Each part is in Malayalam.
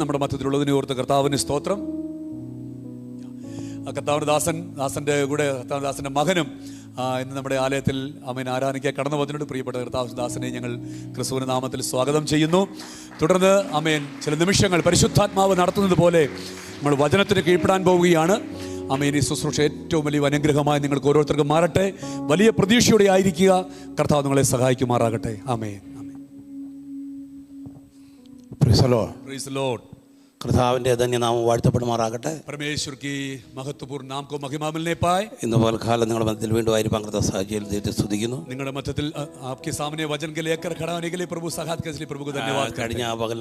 നമ്മുടെ മധ്യത്തിലുള്ളതിനെ ഓർത്ത് കർത്താവിന് സ്തോത്രം. കർത്താവിൻ്റെ ദാസൻ്റെ കൂടെ കർത്താവിൻ്റെ മകനും ഇന്ന് നമ്മുടെ ആലയത്തിൽ അമേൻ ആരാധനയ്ക്ക് കടന്നു വന്നിട്ടുണ്ട്. പ്രിയപ്പെട്ട കർത്താവ് ദാസനെ ഞങ്ങൾ ക്രിസ്തുവിന്റെ നാമത്തിൽ സ്വാഗതം ചെയ്യുന്നു. തുടർന്ന് അമേൻ ചില നിമിഷങ്ങൾ പരിശുദ്ധാത്മാവ് നടത്തുന്നത് പോലെ നമ്മൾ വചനത്തിന് കീഴ്പ്പെടാൻ പോവുകയാണ്. അമേൻ ഈ ശുശ്രൂഷ ഏറ്റവും വലിയ അനുഗ്രഹമായി നിങ്ങൾക്ക് ഓരോരുത്തർക്കും മാറട്ടെ. വലിയ പ്രതീക്ഷയോടെ ആയിരിക്കുക. കർത്താവ് നിങ്ങളെ സഹായിക്കുമാറാകട്ടെ. ആമേൻ. കർത്താവിന്റെ ധന്യനാമം വാഴ്ത്തപ്പെടുമാറാകട്ടെ. परमेश्वर की महत्वपूर्ण नाम को महिमा मिलने पाए. ഇന്ന് പൽക്കാലം നിങ്ങളുടെ മധ്യത്തിൽ വീണ്ടും ആയിരിക്കാൻ കർത്താവ് സാഹചര്യം ദൈവത്തെ സ്തുതിക്കുന്നു. നിങ്ങളുടെ മധ്യത്തിൽ आपके सामने वचन के लेकर खड़ा होने के लिए प्रभु सहायता के लिए प्रभु को धन्यवाद. കഴിഞ്ഞ പകൽ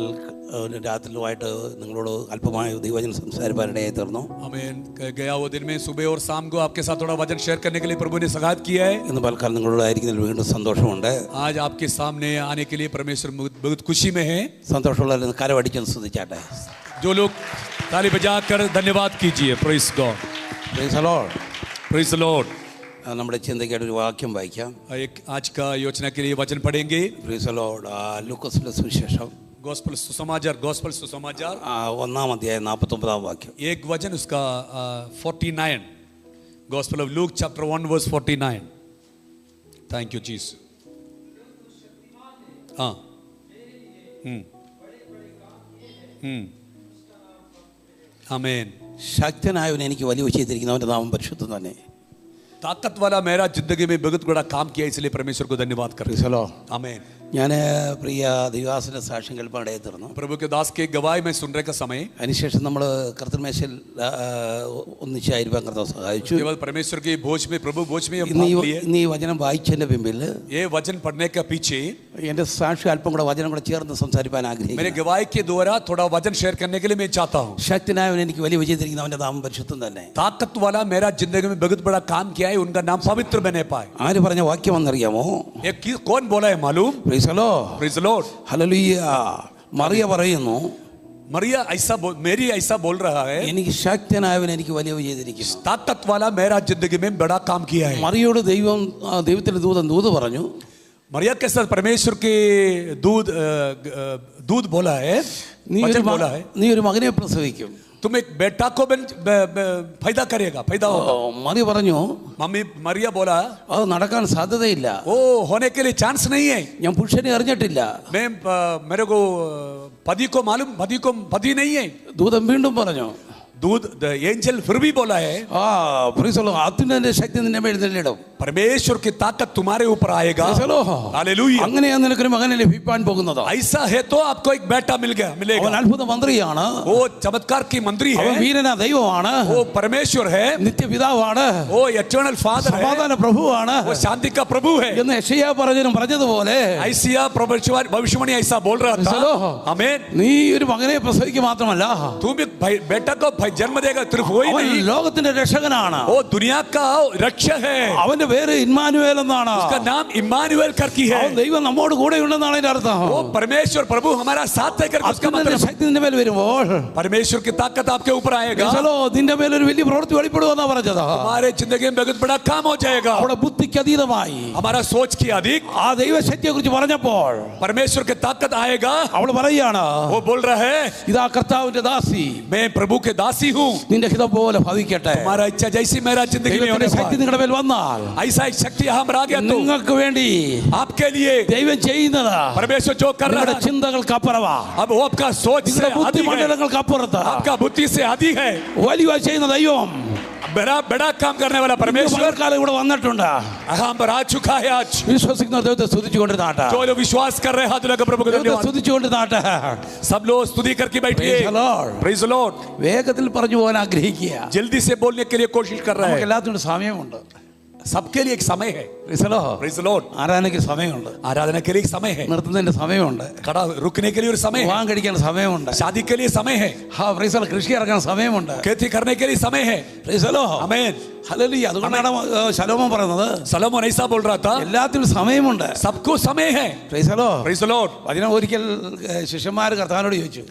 രാത്രിയിലുമായിട്ട് നിങ്ങളോട് അല്പമായ ദൈവവചനം സംസാരിക്കാനിടയായി തീർന്നു. आमीन. गया वो दिन में सुबह और शाम को आपके साथ थोड़ा वचन शेयर करने के लिए प्रभु ने सहायता किया है. ഇന്ന് പൽക്കാലം നിങ്ങളോട് ആയിരിക്കുന്നതിൽ വീണ്ടും സന്തോഷമുണ്ട്. आज आपके सामने आने के लिए परमेश्वर बहुत खुशी में है. സന്തോഷമുള്ളവർ കരമടിച്ചൊന്ന് സ്തുതിച്ചാട്ടെ. जो लोग ताली बजाकर धन्यवाद कीजिए. Praise God. Price the lord. Praise the Lord. നമ്മുടെ ചിന്തയ്ക്കായിട്ട് ഒരു വാക്യം വായിക്കാം. एक आज का योजना के लिए वचन पढ़ेंगे. Price the Lord. ലൂക്കോസിന്റെ സുവിശേഷം गॉस्पेल सुसमाचार 1-ാം അധ്യായം 49-ാം വാക്യം. एक वचन उसका 49. Gospel of Luke chapter 1 verse 49. Thank you Jesus. हाँ. आमीन. ശക്തനായവൻ എനിക്ക് വലിയ ചെയ്തിരിക്കുന്നവന്റെ നാമം പരിശുദ്ധം തന്നെ. ताकत वाला मेरा जिंदगी में बहुत बड़ा काम किया, इसलिए परमेश्वर को धन्यवाद कर. आमीन. ഞാൻ പ്രിയ ദൈവദാസന്റെ സാക്ഷ്യം കേൾപ്പാൻ ഇടയായി തീർന്നു. प्रभु के दास के गवाही में सुन रहे का समय അതിനുശേഷം നമ്മൾ കർത്തൃമേശയിൽ ഒന്നിച്ചായിരിക്കാൻ കർത്താവ് സഹായിച്ചു. केवल परमेश्वर की भोज में प्रभु भोज में ഇന്ന് ഈ വചനം വായിച്ചതിന്റെ പിമ്പിൽ ये वचन पढ़ने के पीछे എന്റെ സാക്ഷി അല്പം കൂടെ വചനം കൂടെ ചേർന്ന് സംസാരിക്കാൻ ആഗ്രഹിക്കുന്നു. मेरे गवाही के द्वारा थोड़ा वचन शेयर करने के लिए मैं चाहता हूँ. ശക്തനായവൻ എനിക്ക് വലിയ ചെയ്തിരിക്കുന്നവന്റെ നാമം പരിശുദ്ധം തന്നെ. ताकत वाला मेरा जिंदगी में बहुत बड़ा काम किया है, उनका नाम पवित्र बने पाए. ആര് പറഞ്ഞ വാക്യം എന്നറിയാമോ? कौन बोला है मालूम? Praise the lord. Praise the lord. ഹല്ലേലൂയ. മറിയ പറയുന്നു, मरिया मेरी ऐसा बोल रहा है, എനിക്ക് ശക്തനായവൻ എനിക്ക് വലിയ ചെയ്തിരിക്കുന്നു. ताकत वाला मेरा जिंदगी में बड़ा काम किया है. മറിയോട് ദൈവത്തിന്റെ ദൂത് പറഞ്ഞു. मरिया के साथ परमेश्वर के दूध बोला है, वचन बोला है, നീ ഒരു മകനെ പ്രസവിക്കും. तुम एक बेटा को पैदा करेगा, पैदा होगा. മറിയ പറഞ്ഞു, मम्मी मरिया बोला അത് നടക്കാൻ സാധ്യതയില്ല. ओ होने के लिए चांस नहीं है. ഞാൻ പുരുഷനെ അറിഞ്ഞിട്ടില്ല. मैं मेरे को पति नहीं है. ദൂതൻ വീണ്ടും പറഞ്ഞു. दूध द एंजल फिर भी बोला है, അത്യുന്നതന്റെ ശക്തി നിന്നെ എഴുന്നള്ളിടും. परमेश्वर की ताकत तुम्हारे ऊपर आएगा. हालेलुया. അങ്ങനെയാണ് നിനക്കൊരു മകനെ ലഭിക്കാൻ പോകുന്നത്. ऐसा है तो आपको एक बेटा मिलेगा. അവൻ അത്ഭുത മന്ത്രിയാണ്. वो चमत्कार की मंत्री है. അവൻ വീരനാ ദൈവമാണ്. वो परमेश्वर है. നിത്യപിതാവാണ്. वो इटर्नल फादर है. സമാധാന പ്രഭുവാണ്. वो शांति का प्रभु है. എന്ന് യെശയ്യാ പറഞ്ഞതുപോലെ ऐसिया भविष्यवाणी ऐसा बोल रहा था. आमीन. നീ ഒരു മകനെ പ്രസവിക്കുക മാത്രമല്ല, तुम एक बेटा को जन्म देगा. सिर्फ वही नहीं, ലോകത്തിന്റെ രക്ഷകനാണ്. वो दुनिया का रक्षक है. അവന്റെ പേര് ഇമ്മാനുവേൽ എന്നാണ്. उसका नाम इम्मानुएल करके है. ദൈവം നമ്മോട് കൂടെ ഉണ്ടെന്നാണ് അതിന്റെ അർത്ഥം. वो परमेश्वर प्रभु हमारा साथ है. उसका मतलब ശക്തി നിന്റെ മേൽ വരുമ്പോൾ परमेश्वर की ताकत आपके ऊपर आएगा. നിന്റെ മേൽ ഒരു വലിയ പ്രവൃത്തി വെളിപ്പെടുമെന്നാ പറഞ്ഞത്. हमारे जिंदगी में बहुत बड़ा काम हो जाएगा. അവിടെ ബുദ്ധിക്ക് അതീതമായി हमारा सोच की अधिक ആ ദൈവശക്തിയെ കുറിച്ച് പറഞ്ഞപ്പോൾ परमेश्वर की ताकत आएगा. അവൾ പറയാണ്, वो बोल रहा है, ഇതാ കർത്താവിന്റെ ദാസി, मैं प्रभु के दासी हूँ. നിന്റെ ഹിതം പോലെ ഭവിക്കട്ടെ. हमारा इच्छा जैसी मेरा जिंदगी में होने ശക്തി पाए. നിങ്ങളുടെ മേൽ വന്നാൽ ऐसा एक शक्ति हम आ गया तो നിങ്ങൾക്ക് വേണ്ടി आपके लिए ദൈവം ചെയ്യുന്നത് परमेश्वर जो कर रहा നിങ്ങളുടെ है, ചിന്തകൾക്ക് അപ്പുറവാ. अब वो आपका सोच से നിങ്ങളുടെ अधिक है. ബുദ്ധിമണ്ഡലങ്ങൾക്ക് അപ്പുറത്ത് आपका बुद्धि से अधिक है. വലിയ ചെയ്യുന്ന ദൈവം बड़ा काम करने वाला परमेश्वर കാലം ഇവിടെ വന്നിട്ടുണ്ട്. हम पर आ चुका है. आज വിശ്വസിക്കുന്ന ദൈവത്തെ സ്തുതിച്ചുകൊണ്ടിരുന്നാട്ടെ. जो लोग विश्वास कर रहे हैं हाथ लगा प्रभु को धन्यवाद. സ്തുതിച്ചുകൊണ്ടിരുന്നാട്ടെ. सब लोग स्तुति करके बैठिए. Praise the Lord. വേഗത്തിൽ പറഞ്ഞു പോകാൻ ആഗ്രഹിക്കുക. जल्दी से बोलने के लिए कोशिश कर रहे നമുക്ക് हैं. എല്ലാത്തിനും സമയമുണ്ട്. सबके लिए एक समय है. Praise the Lord. ആരാധനയ്ക്ക് സമയമുണ്ട്. आराधना के लिए एक समय है. നിർത്തുന്നതിന്റെ സമയമുണ്ട്. खड़ा रुकने के लिए ഒരു समय है. വിവാഹം കഴിക്കാൻ സമയമുണ്ട്. शादी के लिए समय है. Praise the Lord. കൃഷി ഇറക്കാൻ സമയമുണ്ട്. खेती करने के लिए समय है. Praise the Lord. आमीन. ഹല്ലേലൂയ. അതുകൊണ്ടാണ് ശലോമോൻ പറയുന്നത്, सलोमन ऐसा बोल रहा था, എല്ലാത്തിനും സമയമുണ്ട്. सबको समय है. Praise the Lord. Praise the Lord. വചനം ഒരിക്കൽ ശിഷ്യന്മാർ കർത്താവിനോട് ചോദിച്ചു,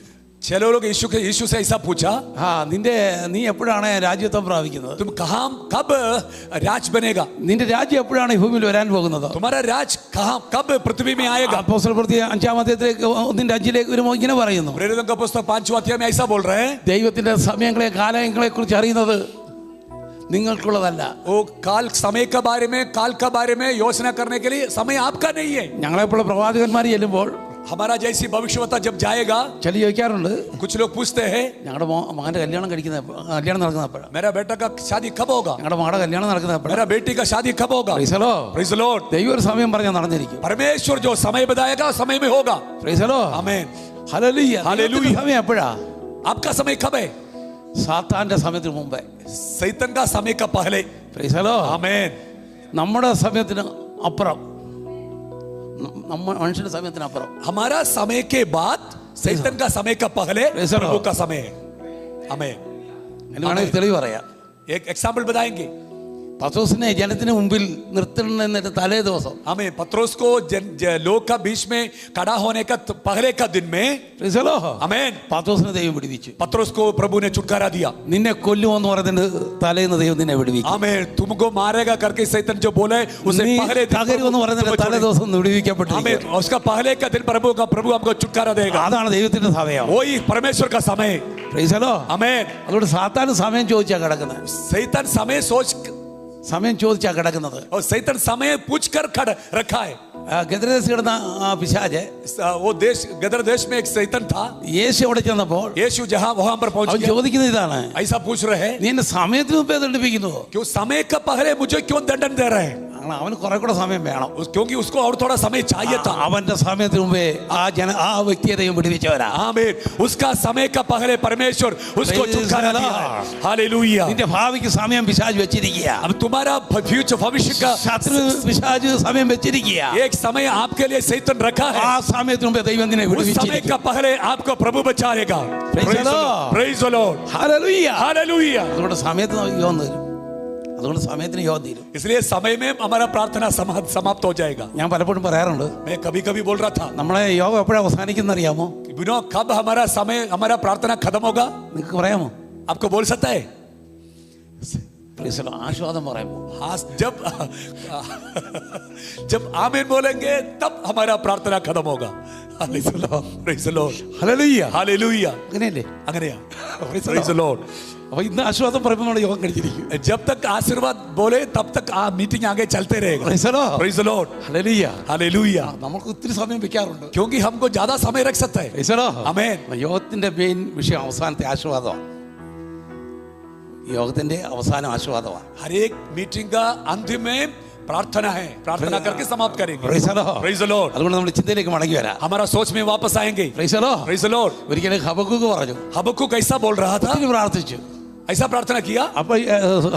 चलो लोग यीशु से ऐसा पूछा, നീ എപ്പോഴാണ് രാജ്യത്വം പ്രാപിക്കുന്നത്? तुम कहाँ कब राज बनेगा? നിന്റെ രാജ്യം എപ്പോഴാണ് ഈ ഭൂമിയിൽ വരാൻ പോകുന്നത്? तुम्हारा राज कहाँ कब पृथ्वी में आएगा? അപ്പോസ്തലപ്രവൃത്തി 5-ാം അധ്യായത്തിലേക്ക് 1-5 വരുമ്പോൾ ഇങ്ങനെ പറയുന്നു. प्रेरितों का पुस्तक 5वां अध्याय में ऐसा बोल रहे हैं, ദൈവത്തിന്റെ സമയങ്ങളെ കാലങ്ങളെ കുറിച്ച് അറിയുന്നത് നിങ്ങൾക്കുള്ളതല്ല. वो काल समय के बारे में, काल के बारे में योजना करने के लिए समय आपका नहीं है. ഞങ്ങളെപ്പോലുള്ള പ്രവാചകന്മാർ ചെല്ലുമ്പോൾ हमारा जैसी भविष्यवक्ता जब जाएगा, ചില ചോദിക്കാറുണ്ട്, कुछ लोग पूछते हैं ഞങ്ങളുടെ മകന്റെ കല്യാണം നടക്കുന്ന എപ്പോഴാണ്? मेरा बेटा का शादी कब होगा? ഞങ്ങളുടെ മകളുടെ കല്യാണം നടക്കുന്ന എപ്പോഴാണ്? मेरा बेटी का शादी कब होगा? Price the Lord. Praise the Lord. ദൈവം ഒരു സമയം പറഞ്ഞാൽ നടന്നിരിക്കും. परमेश्वर जो समय बताएगा समय में होगा. Price the Lord. आमीन. ഹല്ലേലൂയ. ഹല്ലേലൂയ. സമയം എപ്പോഴാ? आपका समय कब है? സാത്താന്റെ സമയത്തിന് മുമ്പേ. सैतान का समय का पहले. Price the Lord. आमीन. നമ്മുടെ സമയത്തിന് അപ്പുറം, മനുഷ്യന്റെ സമയത്തിന് അപ്പുറം. हमारा समय के बाद सैतान का समय का पहले Praise the Lord. प्रभु का समय है. आमीन. വേണമെങ്കിൽ തെളിവ് പറയാം. एक एग्जाम्पल बताएंगे. പത്രോസിനെ ജനത്തിന് മുമ്പിൽ നിർത്തണമെന്നിട്ട് തലേ ദിവസം, हमें पत्रोस को लोग का बीच में खड़ा होने का पहले का दिन में, പ്രൈസ് ദി ലോർഡ്, आमीन, പത്രോസിനെ ദൈവം വിടുവിച്ചു. पत्रोस को प्रभु ने छुटकारा दिया. നിന്നെ കൊല്ലുമെന്ന് പറഞ്ഞിട്ട് തലേന്ന് ദൈവം നിന്നെ വിടുവിക്കും. आमीन. तुमको मारेगा करके सैतान जो बोले उसे നീ पहले दिन തകരുമെന്ന് പറഞ്ഞിട്ട് തലേ ദിവസം വിടുവിക്കപ്പെട്ടിരിക്കും. आमीन. उसका पहले का दिन प्रभु हमको छुटकारा देगा. അതാണ് ദൈവത്തിന്റെ സമയം. वही परमेश्वर का समय. Price the Lord. आमीन. അതുകൊണ്ട് സാത്താൻ സമയം ചോദിച്ചാ കിടക്കുന്നത്. सैतान समय सोच സമയം ചോദിച്ചാ കിടക്കുന്നത്. और सैतान समय पूछ कर खड़ा रखा है. ഗദരദേശ് കിടന്ന പിശാച്, वो देश गदर देश में एक सैतान था. യേശു അവിടെ ചെന്നപ്പോൾ यीशु जहां वहां पर पहुंच അവൻ गया. ചോദിക്കുന്നത് ഇതാണ്, ऐसा पूछ रहे हैं, നീ എന്നെ സമയത്തിന് മുമ്പേ ദണ്ഡിപ്പിക്കുന്നു. क्यों समय का पहले मुझे क्यों दंडन दे रहे हैं? അവന് കുറെ കൂടെ സമയം വേണം. क्योंकि उसको और थोड़ा समय चाहिए था. അവന്റെ സമയത്തിന് മുമ്പേ ആ വ്യക്തിയെ ദൈവം വിടുവിച്ചവരാ. आमीन. उसका समय का पहले परमेश्वर उसको Praise छुटकारा the दिया Lord. है. हालेलुया. നിന്റെ ഭാവിക്ക് സമയം പിശാച് വെച്ചിരിക്കുക. अब तुम्हारा फ्यूचर भविष्य का ശത്രു പിശാച് സമയം വെച്ചിരിക്കുക. एक समय आपके लिए सैतान रखा है. ആ സമയത്തിന് മുമ്പേ ദൈവം നിന്നെ उस समय വിടുവിച്ചിരിക്കും. का पहले आपको प्रभु बचाएगा. Praise the Lord. Praise the Lord. Hallelujah. Hallelujah. അതുകൊണ്ട് സമയത്തിന് യോഗം തരും. അതുകൊണ്ട് സമയത്തിന് യോഗം തീരും. इसलिए समय में हमारा प्रार्थना समाप्त हो जाएगा. ഞാൻ പലപ്പോഴും പറയാറുണ്ട്, मैं कभी कभी बोल रहा था, നമ്മളെ യോഗം എപ്പോഴാണ് അവസാനിക്കുന്ന അറിയാമോ? कब हमारा समय हमारा प्रार्थना खत्म होगा? നിങ്ങൾക്ക് പറയാമോ? आपको बोल सकता है? Praise the Lord. ആശീർവാദം പറയാമോ? हाँ, जब आमीन बोलेंगे तब हमारा प्रार्थना खत्म होगा. Praise the Lord. Hallelujah. Hallelujah. അങ്ങനെയല്ലേ? അങ്ങനെയാ. Praise the Praise the Lord. അപ്പൊ ഇന്ന് ആശീർവാദം പറയുമ്പോൾ നമ്മൾ യോഗം കഴിച്ചിരിക്കും. जब तक आशीर्वाद बोले तब तक मीटिंग आगे चलते रहेगा. Praise the Lord. Praise the Lord. Hallelujah. Hallelujah. നമുക്ക് ഒത്തിരി സമയം വെക്കാറുണ്ട്. क्योंकि हमको ज्यादा समय रख सकता है. Praise the Lord. Amen. യോഗത്തിന്റെ മെയിൻ വിഷയം അവസാനത്തെ ആശീർവാദമാണ്. യോഗത്തിന്റെ അവസാനം ആശീർവാദമാണ്. हर एक मीटिंग का अंतिम में प्रार्थना है. प्रार्थना करके समाप्त करेंगे. Praise the Lord. Praise the Lord. അതുകൊണ്ട് നമ്മൾ ചിന്തയിലേക്ക് മടങ്ങി വരാം. हमारा सोच में वापस आएंगे. Praise the Lord. Praise the Lord. ഒരിക്കലും ഹബക്കൂക്ക് പറഞ്ഞു, हबक्कुक कैसा बोल रहा था? ഒത്തിരി പ്രാർത്ഥിച്ചു. ऐसा प्रार्थना किया. അപ്പൊ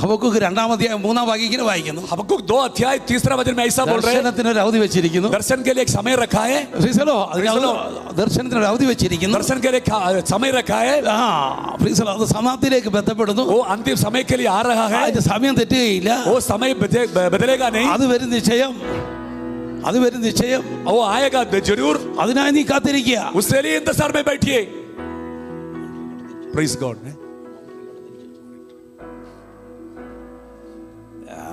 ഹബക്കൂക്ക് 2-ാം അധ്യായം 3-ാം വാക്യം ഇങ്ങനെ വായിക്കുന്നു, हबक्कुक 2 अध्याय 3 वचन में ऐसा बोल रहे हैं, ദർശനത്തിന് ഒരു അവധി വെച്ചിരിക്കുന്നു. दर्शन के लिए एक समय रखा है. Praise the Lord. ദർശനത്തിന് ഒരു അവധി വെച്ചിരിക്കുന്നു. दर्शन के लिए समय रखा है. Praise the Lord. അത് സമാപ്തിയിലേക്ക് ബന്ധപ്പെടുന്നു. वो अंतिम समय के लिए आ रहा है. അതിന്റെ സമയം തെറ്റുകയില്ല. वो समय बदलेगा नहीं. അത് വരും നിശ്ചയം. वो आएगा जरूर. അതിനായി നീ കാത്തിരിക്കുക. उसके लिए इंतजार में बैठिए. Praise God.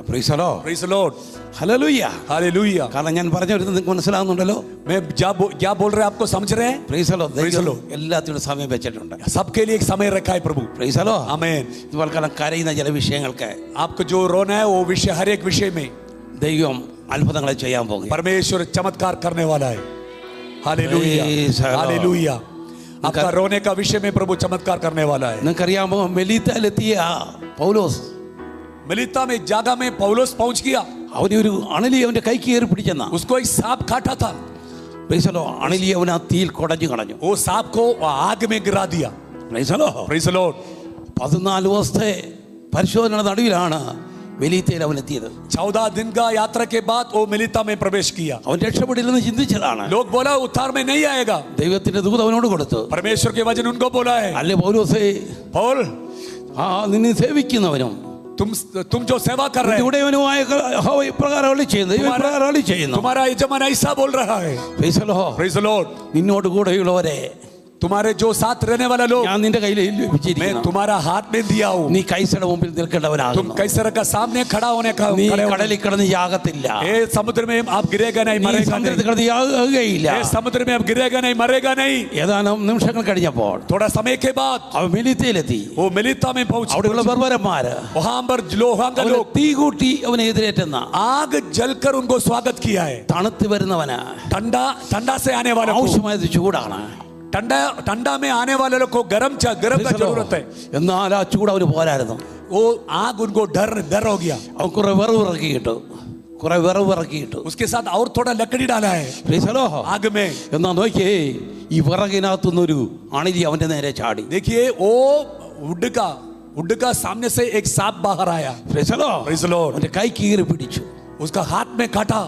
Praise the Lord. Praise the Lord. Hallelujah. Hallelujah. കാരണം ഞാൻ പറഞ്ഞു വരുന്നത് നിങ്ങൾക്ക് മനസ്സിലാകുന്നുണ്ടല്ലോ. मैं क्या बोल रहे हैं आपको समझ रहे हैं? Praise the Lord. Praise the Lord. എല്ലാത്തിനും സമയം വെച്ചിട്ടുണ്ട്. सबके लिए एक समय रखा है प्रभु. Praise the Lord. Amen. ഇതുപോലെ കരയുന്ന ചില വിഷയങ്ങൾക്ക് आपको जो रोना है वो विषय, हर एक विषय में ദൈവം അത്ഭുതങ്ങളെ ചെയ്യാൻ പോകും. परमेश्वर चमत्कार करने वाला है. Hallelujah. Praise the Lord. Hallelujah. आपका रोने का विषय में प्रभु चमत्कार करने वाला है. നിങ്ങൾക്കറിയാമോ, മെലീത്തയിലെത്തിയ പൗലോസ്, मिलिता में जागा में पौलुस पहुंच गया. അവന് ഒരു അണലി അവന്റെ കൈ കയറി പിടിച്ചെന്ന. उसको एक सांप काटा था. Praise the Lord. അണലി അവൻ ആ തീയിൽ കുടഞ്ഞു കളഞ്ഞു. वो सांप को आग में गिरा दिया. Praise the Lord. Praise the Lord. 14 ദിവസത്തെ പരിശോധനയുടെ നടുവിലാണ് മെലീത്തയിൽ അവൻ എത്തിയത്. 14 दिन का यात्रा के बाद वो मिलिता में प्रवेश किया. അവൻ രക്ഷപ്പെടില്ലെന്ന് ചിന്തിച്ചതാണ്. लोग बोला उद्धार में नहीं आएगा. ദൈവത്തിന്റെ ദൂത് അവനോട് കൊടുത്തു. परमेश्वर के वचन उनको बोला है, അല്ലേ പൗലോസേ, पौल നിന്നെ സേവിക്കുന്നവനും तुम जो सेवा कर रहे ഇവിടെയവനുമായ യഹോവ ഇപ്രകാരം അരുളി ചെയ്യുന്നു, ദൈവം ഇപ്രകാരം അരുളി ചെയ്യുന്നു. तुम्हारा यजमान ऐसा बोल रहा है. Praise the Lord. Praise the Lord. നിന്നോട് കൂടെയുള്ളവരെ तुम्हारे जो साथ रहने वाला लोग ഞാൻ നിന്റെ കയ്യിൽ मैं ലഭിച്ചിരിക്കുന്നു. तुम्हारा हाथ में दिया हूँ. നീ കൈസയുടെ മുമ്പിൽ तुम നിൽക്കേണ്ടവനാകുന്നു. कैसर का सामने खड़ा होने का നീ खड़े हो. കടലിൽ കിടന്ന് യാഗത്തില്ല. ए समुद्र में आप गिरेगा नहीं, നീ मरेगा സമുദ്രത്തിൽ नहीं. കിടന്ന് യാകുകയില്ല. ए समुद्र में आप गिरेगा नहीं, मरेगा नहीं. ഏതാനും നിമിഷങ്ങൾ കഴിഞ്ഞപ്പോൾ थोड़ा समय के बाद അവൻ മിലിത്തിയിലെത്തി. वो मिलिता में അവിടെയുള്ള पहुंचे. ബർബരന്മാര് वहां पर लोहांग അവനെ लोग തീ കൂട്ടി അവനെ എതിരേറ്റുന്ന आग जलकर उनको स्वागत किया है. തണുത്ത് വരുന്നവന് ठंडा ठंडा से आने वाले को, ആവശ്യമായത് ചൂടാണ്. ठंडा ठंडा में आने वाले लोग को गरम का जरूरत है. എന്നാൽ ആ ചൂട് അവന് പോരായിരുന്നു. वो आग उनको डर हो गया. അവൻ കുറെ വിറവ് ഇറക്കിയിട്ടു. കുറെ വിറവ് ഇറക്കിയിട്ടു. उसके साथ और थोड़ा लकड़ी डाला है आग में. എന്നാ നോക്കിയേ, ഈ വിറകിനകത്തുനിന്നൊരു അണിലി അവന്റെ നേരെ ചാടി. देखिए वो वुड का सामने से एक सांप बाहर आया. Praise the Lord. അവന്റെ കൈ കീറി പിടിച്ചു. उसका हाथ में काटा.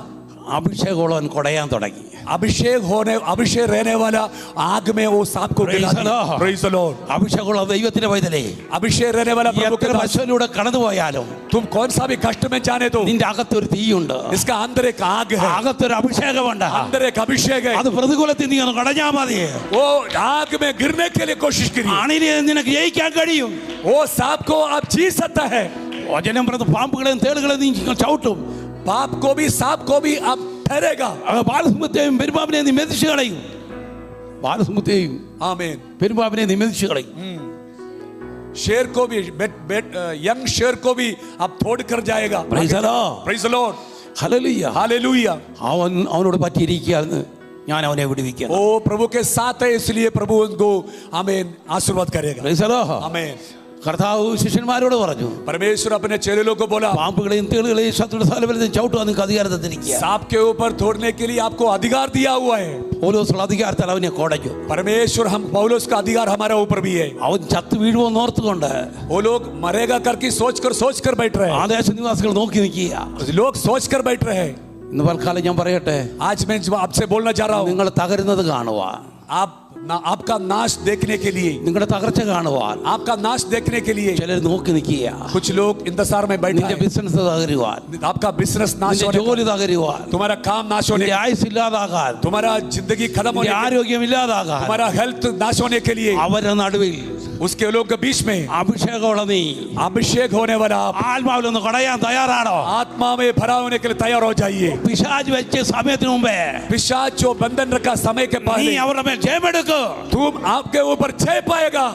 അഭിഷേകോളം അവൻ കുടയാൻ തുടങ്ങി. अभिषेक रहने वाला आग में वो सांप को गिरा दिया. Praise the Lord. അഭിഷേകമുള്ള ദൈവത്തിന്റെ പൈതലേ, अभिषेक रहने वाला प्रभु के എത്ര दास, പശുവിലൂടെ കടന്നുപോയാലും तुम कौन सा भी कष्ट में जाने दो, നിന്റെ അകത്തൊരു തീയുണ്ട്. इसका अंदर एक आग है, അകത്തൊരു അഭിഷേകമുണ്ട്. अंदर एक अभिषेक है. അത് പ്രതികൂലത്തിൽ നീ ഒന്ന് കടഞ്ഞാ മതി. वो आग में गिरने के लिए कोशिश करिए. അണിലിയെ നിനക്ക് ജയിക്കാൻ കഴിയും. वो सांप को आप जीत सकता है. വചനം പറഞ്ഞ പാമ്പുകളെയും തേളുകളെയും നീ ചവിട്ടും. पाप को भी सांप को भी आप ठहरेगा. ബാലസിംഹത്തെയും പെരുമ്പാമ്പിനെയും നീ മെതിച്ചു കളയും. ബാലസിംഹത്തെയും आमीन. പെരുമ്പാമ്പിനെയും നീ മെതിച്ചു കളയും. शेर को भी यंग शेर को भी आप तोड़ कर जाएगा. Praise the Lord. Praise the Lord. Hallelujah. Hallelujah. അവനോട് പറ്റിയിരിക്കുകയെന്ന് ഞാൻ അവനെ വിടുവിക്കാം. ओ प्रभु के साथ है, इसलिए प्रभु उनको आमीन आशीर्वाद करेगा. Praise the Lord. आमीन. കർത്താവ് ശിഷ്യന്മാരോട് പറഞ്ഞു, परमेश्वर अपने चेलों को बोला, പാമ്പുകളെയും തേളുകളെയും ശത്രുയുടെ സ്ഥലം ചവിട്ടുവാൻ നിങ്ങൾക്ക് അധികാരം തന്നിരിക്കുക. सांप के ऊपर तोड़ने के लिए आपको अधिकार दिया हुआ है. പൗലോസുള്ള അധികാരത്താൽ അവനെ കോടഞ്ഞു. परमेश्वर हम पौलुस का अधिकार हमारे ऊपर भी है. അവൻ ചത്തു വീഴുവോന്ന് ഓർത്തുകൊണ്ട് वो लोग मरेगा करके सोच कर बैठ रहे ആ हैं. ദേശനിവാസികൾ നോക്കി നിൽക്കുക. लोग सोच कर बैठ रहे हैं. ഇന്ന് തൽക്കാലം ഞാൻ പറയട്ടെ, आज मैं आपसे बोलना चाह रहा हूँ, നിങ്ങൾ തകരുന്നത് കാണുവാൻ, आपका नाश देखने के लिए, നിങ്ങളുടെ തകർച്ച കാണുവാൻ आपका नाश देखने के लिए ചിലർ നോക്കി നിൽക്കുക. कुछ लोग इंतजार में बैठे നിന്റെ हैं. ബിസിനസ് തകരുവാൻ, आपका बिजनेस नाश നിന്റെ होने, ജോലി തകരുവാൻ, तुम्हारा काम नाश होने, നിന്റെ ആയുസ് ഇല്ലാതാകാൻ, तुम्हारा जिंदगी खत्म നിന്റെ होने, ആരോഗ്യം ഇല്ലാതാകാൻ, तुम्हारा हेल्थ नाश होने के लिए അവരുടെ നടുവിൽ उसके लोग के बीच में അഭിഷേകമുള്ള നീ अभिषेक होने वाला आप ആത്മാവിലൊന്ന് കടയാൻ തയ്യാറാണോ? आत्मा में भरा होने के लिए तैयार हो जाइए. പിശാച് വെച്ച സമയത്തിന് മുമ്പേ पिशाच जो बंधन रखा समय के നീ पहले, അവരുടെ മേൽ ജയമെടുക്കൂ. तुम आपके ऊपर जय पाएगा.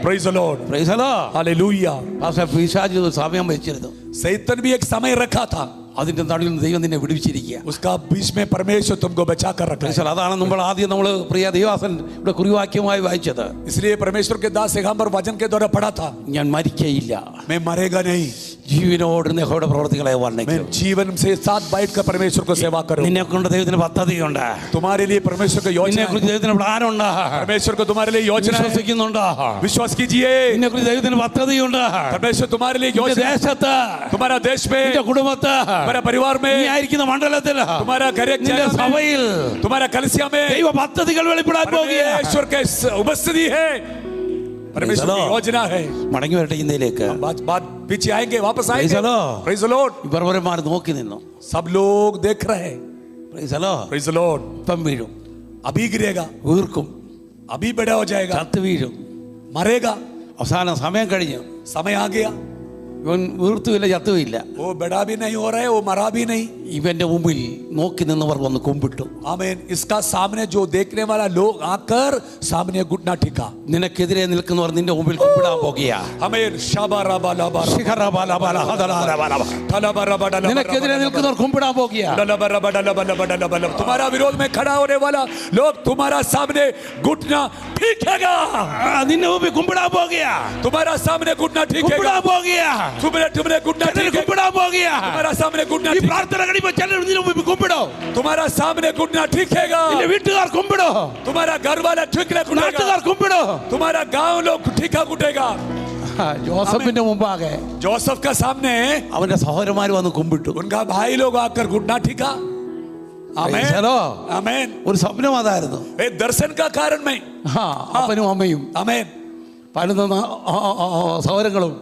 Praise the Lord. Praise the Lord. Hallelujah. പക്ഷേ പിശാച് സമയം വെച്ചിരുന്നു. सैतान भी एक समय रखा था, അതിന്റെ നടുവിൽ നിന്ന് ദൈവം നിന്നെ വിടുവിച്ചിരിക്കുക. उसका बीच में परमेश्वर तुमको बचा कर रखा है. അതാണ് നമ്മൾ ആദ്യം പ്രിയ ദൈവാസൻ ഇവിടെ കുറിവാക്യമായി വായിച്ചത്. इसलिए परमेश्वर के दास एगाम्बर वचन के द्वारा पढ़ा था, ഞാൻ മരിക്കയില്ല, मैं मरेगा नहीं, ജീവനോട് യഹോവയുടെ പ്രവൃത്തികളെ मैं വർണ്ണിക്കും. जीवन से साथ बैठ कर परमेश्वर को सेवा करूं. നിന്നെ കൊണ്ട് ദൈവത്തിന് പദ്ധതിയുണ്ട്. तुम्हारे लिए परमेश्वर की योजना നിന്നെ है. കുറിച്ച് ദൈവത്തിന് പ്ലാനുണ്ട്. परमेश्वर को तुम्हारे लिए योजना है. വിശ്വസിക്കുന്നുണ്ട്. विश्वास कीजिए. നിന്നെ കുറിച്ച് ദൈവത്തിന് പദ്ധതിയുണ്ട്. परमेश्वर तुम्हारे लिए നിന്റെ योजना है. ദേശത്ത്, तुम्हारा देश में, നിന്റെ കുടുംബത്ത്, तुम्हारा परिवार നീ में, ആയിരിക്കുന്ന മണ്ഡലത്തിൽ, तुम्हारा घर, നിന്റെ സഭയിൽ तुम्हारा कलीसिया में ദൈവ പദ്ധതികൾ വെളിപ്പെടാൻ പോകുകയാണ്. परमेश्वर के उपस्थिति है, परमेश्वर की योजना है. മടങ്ങി വരട്ടെ ഇന്ത്യയിലേക്ക്. बात पीछे आएंगे, वापस आएंगे. Praise the Lord. Praise the Lord. ബർബരന്മാർ നോക്കി നിന്നു. सब लोग देख रहे हैं. Praise the Lord. Praise the Lord. ഇപ്പം വീഴും, अभी गिरेगा, വീർക്കും, अभी बड़ा हो जाएगा, ചത്ത് വീഴും. मरेगा. അവസാനം സമയം കഴിഞ്ഞു. समय आ गया, ഇവൻ വീർത്തുമില്ല, ചത്തുമില്ല. वो बड़ा भी नहीं हो रहा है, वो मरा भी नहीं. ഇവന്റെ മുമ്പിൽ നോക്കി നിന്നവർ വന്ന് കുമ്പിട്ടു. आमीन. इसका सामने जो देखने वाला लोग आकर सामने घुटना टिका. നിനക്കെതിരെ നിൽക്കുന്നവർ നിന്റെ മുമ്പിൽ കുമ്പിടാൻ പോകുകയാ. आमीन. शाबाराबालाबारा, ശിഖരബാലബാലഹദലാരബാലബ. तलाबाराबाडालाबारा, നിനക്കെതിരെ നിൽക്കുന്നവർ കുമ്പിടാൻ പോകുകയാ. ललाबाराबाडालाबालाबालाबाला. तुम्हारा विरोध में खड़ा होने वाला लोग तुम्हारा सामने घुटना टिकेगा. നിന്റെ മുമ്പിൽ കുമ്പിടാൻ പോകുകയാ. तुम्हारा सामने घुटना टिकेगा. കുമ്പിടാൻ പോകുകയാ. तुम्हारे घुटना ചിലർ टिकेगा. കുമ്പിടാൻ പോകുകയാ. तुम्हारा सामने घुटना ഈ टिकेगा. പ്രാർത്ഥന കഴിയുമ്പോൾ ചിലർ നിന്റെ മുമ്പിൽ കുമ്പിടോ. तुम्हारा सामने घुटना टिकेगा. നിന്റെ വീട്ടുകാർ കുമ്പിടോ. तुम्हारा घर वाला ठिकना घुटेगा. നാട്ടുകാർ കുമ്പിടോ. तुम्हारा गांव लोग ठीका घुटेगा. ജോസഫിന്റെ മുമ്പാകെ जोसेफ का सामने അവന്റെ സഹോദരന്മാർ വന്ന് കുമ്പിട്ടു. उनका भाई लोग आकर घुटना ठीका. आमीन. आमीन. ഒരു സ്വപ്നം അതായിരുന്നു. एक दर्शन का कारण में അപ്പനും അമ്മയും आमीन. 11 സഹോദരങ്ങളും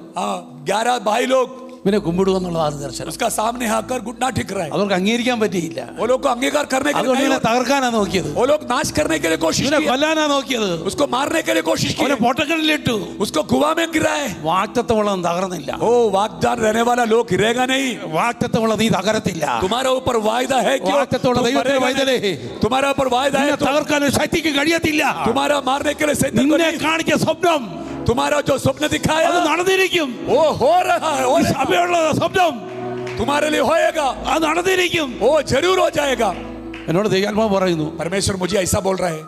11 भाई लोग ഇവനെ കുമ്പിടുമെന്നുള്ളതാണ് ദർശനം. उसका सामने आकर घुटना टेक रहा है. അവർക്ക് അംഗീകരിക്കാൻ പറ്റിയില്ല. वो लोग को अंगीकार करने के അതുകൊണ്ട് लिए ഇവനെ തകർക്കാനാ നോക്കിയത്. वो लोग नाश करने के लिए कोशिश ഇവനെ की, കൊല്ലാനാ നോക്കിയത്. उसको मारने के लिए कोशिश की, അവനെ പൊട്ടക്കടലിലിട്ടു. उसको कुआं में गिराए. വാഗ്ദത്തമുള്ളത് തകർന്നില്ല. ओ वाग्दान रहने वाला लोग गिरेगा नहीं. വാഗ്ദത്തമുള്ളത് നീ തകരത്തില്ല. तुम्हारे ऊपर वायदा है कि വാഗ്ദത്തമുള്ള ദൈവത്തിന്റെ വൈതലേ, तुम्हारे ऊपर वायदा है, തകർക്കാൻ ശക്തിക്ക് കഴിയത്തില്ല. तुम्हारा मारने के लिए शैतान को നിന്നെ नहीं. കാണിച്ച സ്വപ്നം तुम्हारा जो स्वप्न दिखाया അത് നടന്നിരിക്കും. वो हो रहा है, हो रहा है. സഭയുള്ള സ്വപ്നം तुम्हारे लिए होएगा, അത് നടന്നിരിക്കും. वो जरूर हो जाएगा. എന്നോട് ദൈവാത്മാവ് പറയുന്നു. परमेश्वर मुझे ऐसा बोल रहा है.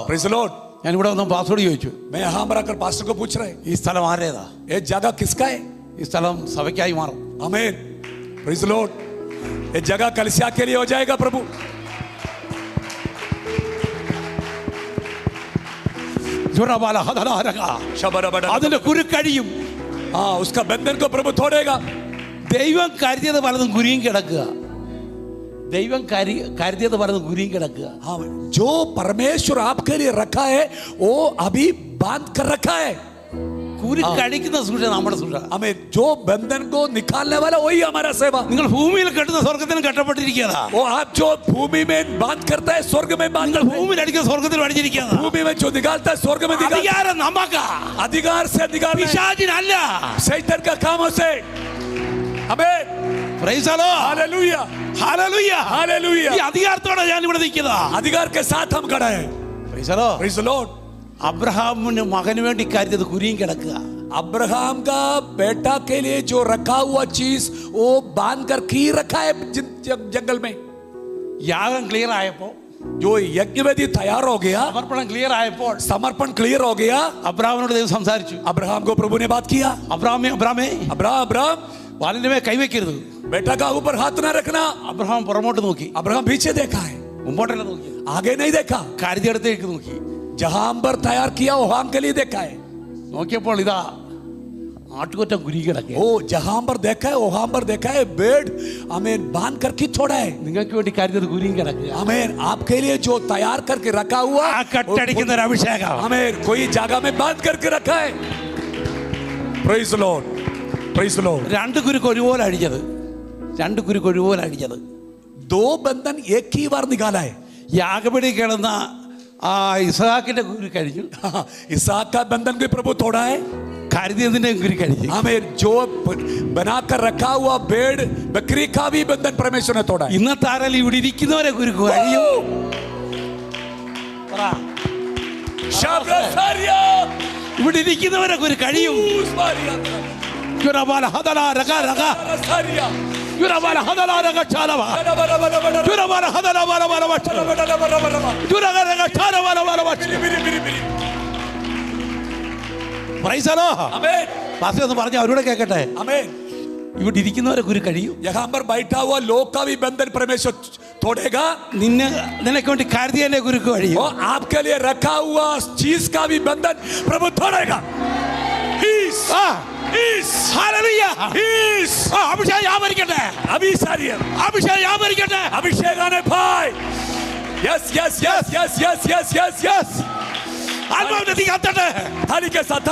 Praise the Lord. ഞാൻ ഇവിടെ വന്ന് പാസ്വേഡ് ചോദിച്ചു. मैं यहाँ पर आकर पास्टर को पूछ रहा है, ഈ സ്ഥലം ആരേതാ? ये जगह किसका है? ഈ സ്ഥലം സഭയ്ക്കായി മാറും. आमीन. Praise the Lord. ये जगह कलीसिया के लिए हो जाएगा प्रभु. അതിന്റെ കുരുക്കഴിയും. हाँ, उसका बंधन को प्रभु तोड़ेगा. ദൈവം കരുതിയത് പലതും കുരുങ്ങി കിടക്കുക. ദൈവം കരുതിയത് പലതും കുരുങ്ങി കിടക്കുക. हाँ, जो परमेश्वर आपके लिए रखा है वो अभी बांध कर रखा है. കുരുക്കഴിക്കുന്ന സൂക്ഷ നമ്മുടെ സൂക്ഷ. हमें जो बंधन को निकालने वाला वही हमारा सेवा. നിങ്ങൾ ഭൂമിയിൽ കെട്ടുന്ന സ്വർഗത്തിന് കെട്ടപ്പെട്ടിരിക്കുകയാ. वो आप जो भूमि में बांध करता है स्वर्ग में बांध നിങ്ങൾ करता है. ഭൂമിയിൽ അടിക്കുന്ന സ്വർഗത്തിൽ അടിച്ചിരിക്കുകയാ. भूमि में जो निकालता है स्वर्ग में निकालता है. അധികാരം നമുക്കാ. अधिकार से निकालना है. പിശാചിനല്ല. शैतान का काम से. आमीन. Price the Lord. Hallelujah. Hallelujah. Hallelujah. ഈ അധികാരത്തോടെ ഞാൻ ഇവിടെ നിൽക്കുന്നത്. अधिकार के साथ हम खड़ा है. Praise the Lord. Praise the Lord. അബ്രഹാമിന് മകന് വേണ്ടി കരുതിയത് കുരുങ്ങി കിടക്കുക. अब्राहम का बेटा के लिए जो रखा हुआ चीज वो बांध कर की रखा है जंगल में. യാഗം ക്ലിയർ ആയപ്പോ, जो यज्ञवेदी तैयार हो गया, സമർപ്പണം ക്ലിയർ ആയപ്പോൾ समर्पण क्लियर हो गया, അബ്രഹാമിനോട് ദൈവം സംസാരിച്ചു. अब्राहम को प्रभु ने बात किया. അബ്രഹാമേ अब्राहम വാലിന്റെ മേൽ കൈവയ്ക്കരുത്. बेटा का ऊपर हाथ ना रखना. അബ്രഹാം പുറമോട്ട് നോക്കി. अब्राहम पीछे देखा है, മുമ്പോട്ടല്ല നോക്കി. आगे नहीं देखा. കരുതിയെടുത്തേക്ക് നോക്കി. जहां अंबर तैयार किया वहां के लिए देखा है. നോക്കിയപ്പോൾ ഇതാ ആട്ടുകൊറ്റം കുരുങ്ങി കിടക്കുക. ओ जहां पर देखा है वहां पर देखा है बेड हमें बांध करके छोड़ा है. നിങ്ങൾക്ക് വേണ്ടി കരുതിയത് കുരുങ്ങി കിടക്കുക. हमें आपके लिए जो तैयार करके रखा हुआ ആ കട്ടടിക്കുന്ന ഒരു അഭിഷേകം हमें कोई जगह में बांध करके रखा है. Praise the Lord. Praise the Lord. രണ്ട് കുരുക്ക് ഒരുപോലെ അടിച്ചത്. दो बंधन एक ही बार निकाला है. യാഗപീഠയിൽ കിടന്ന ആ ഇസ്ഹാക്കിന്റെ കുരു കഴിഞ്ഞു. इसहाक का बंधन भी प्रभु तोड़ा है. കരുതിയതിന്റെ കുരു കഴിഞ്ഞു. हमें जो बनाकर रखा हुआ भेड़ बकरी का भी बंधन परमेश्वर ने तोड़ा है. ഇന്നത്തെ ആരെങ്കിലും ഇവിടെ ഇരിക്കുന്നവരെ കുരുക്ക് കഴിയും. ഇവിടെ ഇരിക്കുന്നവരെ കുരു കഴിയും. പറഞ്ഞ അവരോട് കേക്കട്ടെ. ഇവിടെ ഇരിക്കുന്നവരെ കുരു കഴിയും. यहाँ पर बैठा हुआ लोग का भी बंधन परमेश्वर तोड़ेगा. നിനക്ക് വേണ്ടി കരുതിയതിന്റെ കുരുക്ക് കഴിയും. और आपके लिए रखा हुआ चीज का भी बंधन प्रभु तोड़ेगा. അഭിഷേകം വ്യാപരിക്കട്ടെ. അഭിഷേകാനെ bhai. Yes, yes, yes, yes, yes, yes, yes, yes. ആത്മാവിന്റെ തീ കത്തട്ടെ. थाली के साथ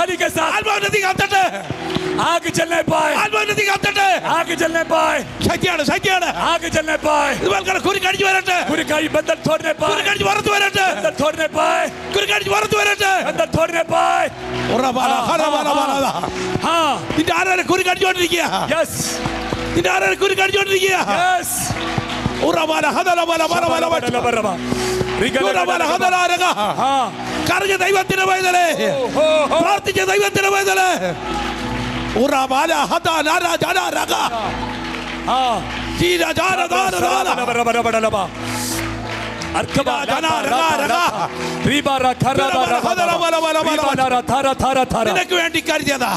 ആത്മാവിന്റെ തീ കത്തട്ടെ. आग जलने पाए. ആത്മാവിന്റെ തീ കത്തട്ടെ. आग जलने पाए. ശക്തിയാണ്. आग जलने पाए. ഇതുപോലെ കുരു കടിച്ചു വരട്ടെ. कुरकाई बंधन तोड़ने पाए. കുരു കടിച്ചു വറുത്തു വരട്ടെ. बंधन तोड़ने पाए. കുരു കടിച്ചു വറുത്തു വരട്ടെ. बंधन तोड़ने पाए. हाँ. നിന്റെ ആരാണ് കുരു കടിച്ചോണ്ടിരിക്കുക? Yes. നിന്റെ ആരാണ് കുരു കടിച്ചോണ്ടിരിക്കുക? Yes. കരഞ്ഞ ദൈവത്തിന്റെ പൈതലേ, പ്രാർത്ഥിച്ച ദൈവത്തിന്റെ പൈതലേ, നിനക്ക് വേണ്ടി കരുതിയതാ.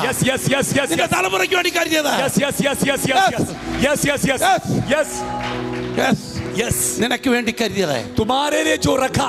നിന്റെ തലമുറയ്ക്ക് വേണ്ടി കരുതിയതാ. നിനക്ക് വേണ്ടി കരുതിയതാ. तुम्हारे लिए जो रखा,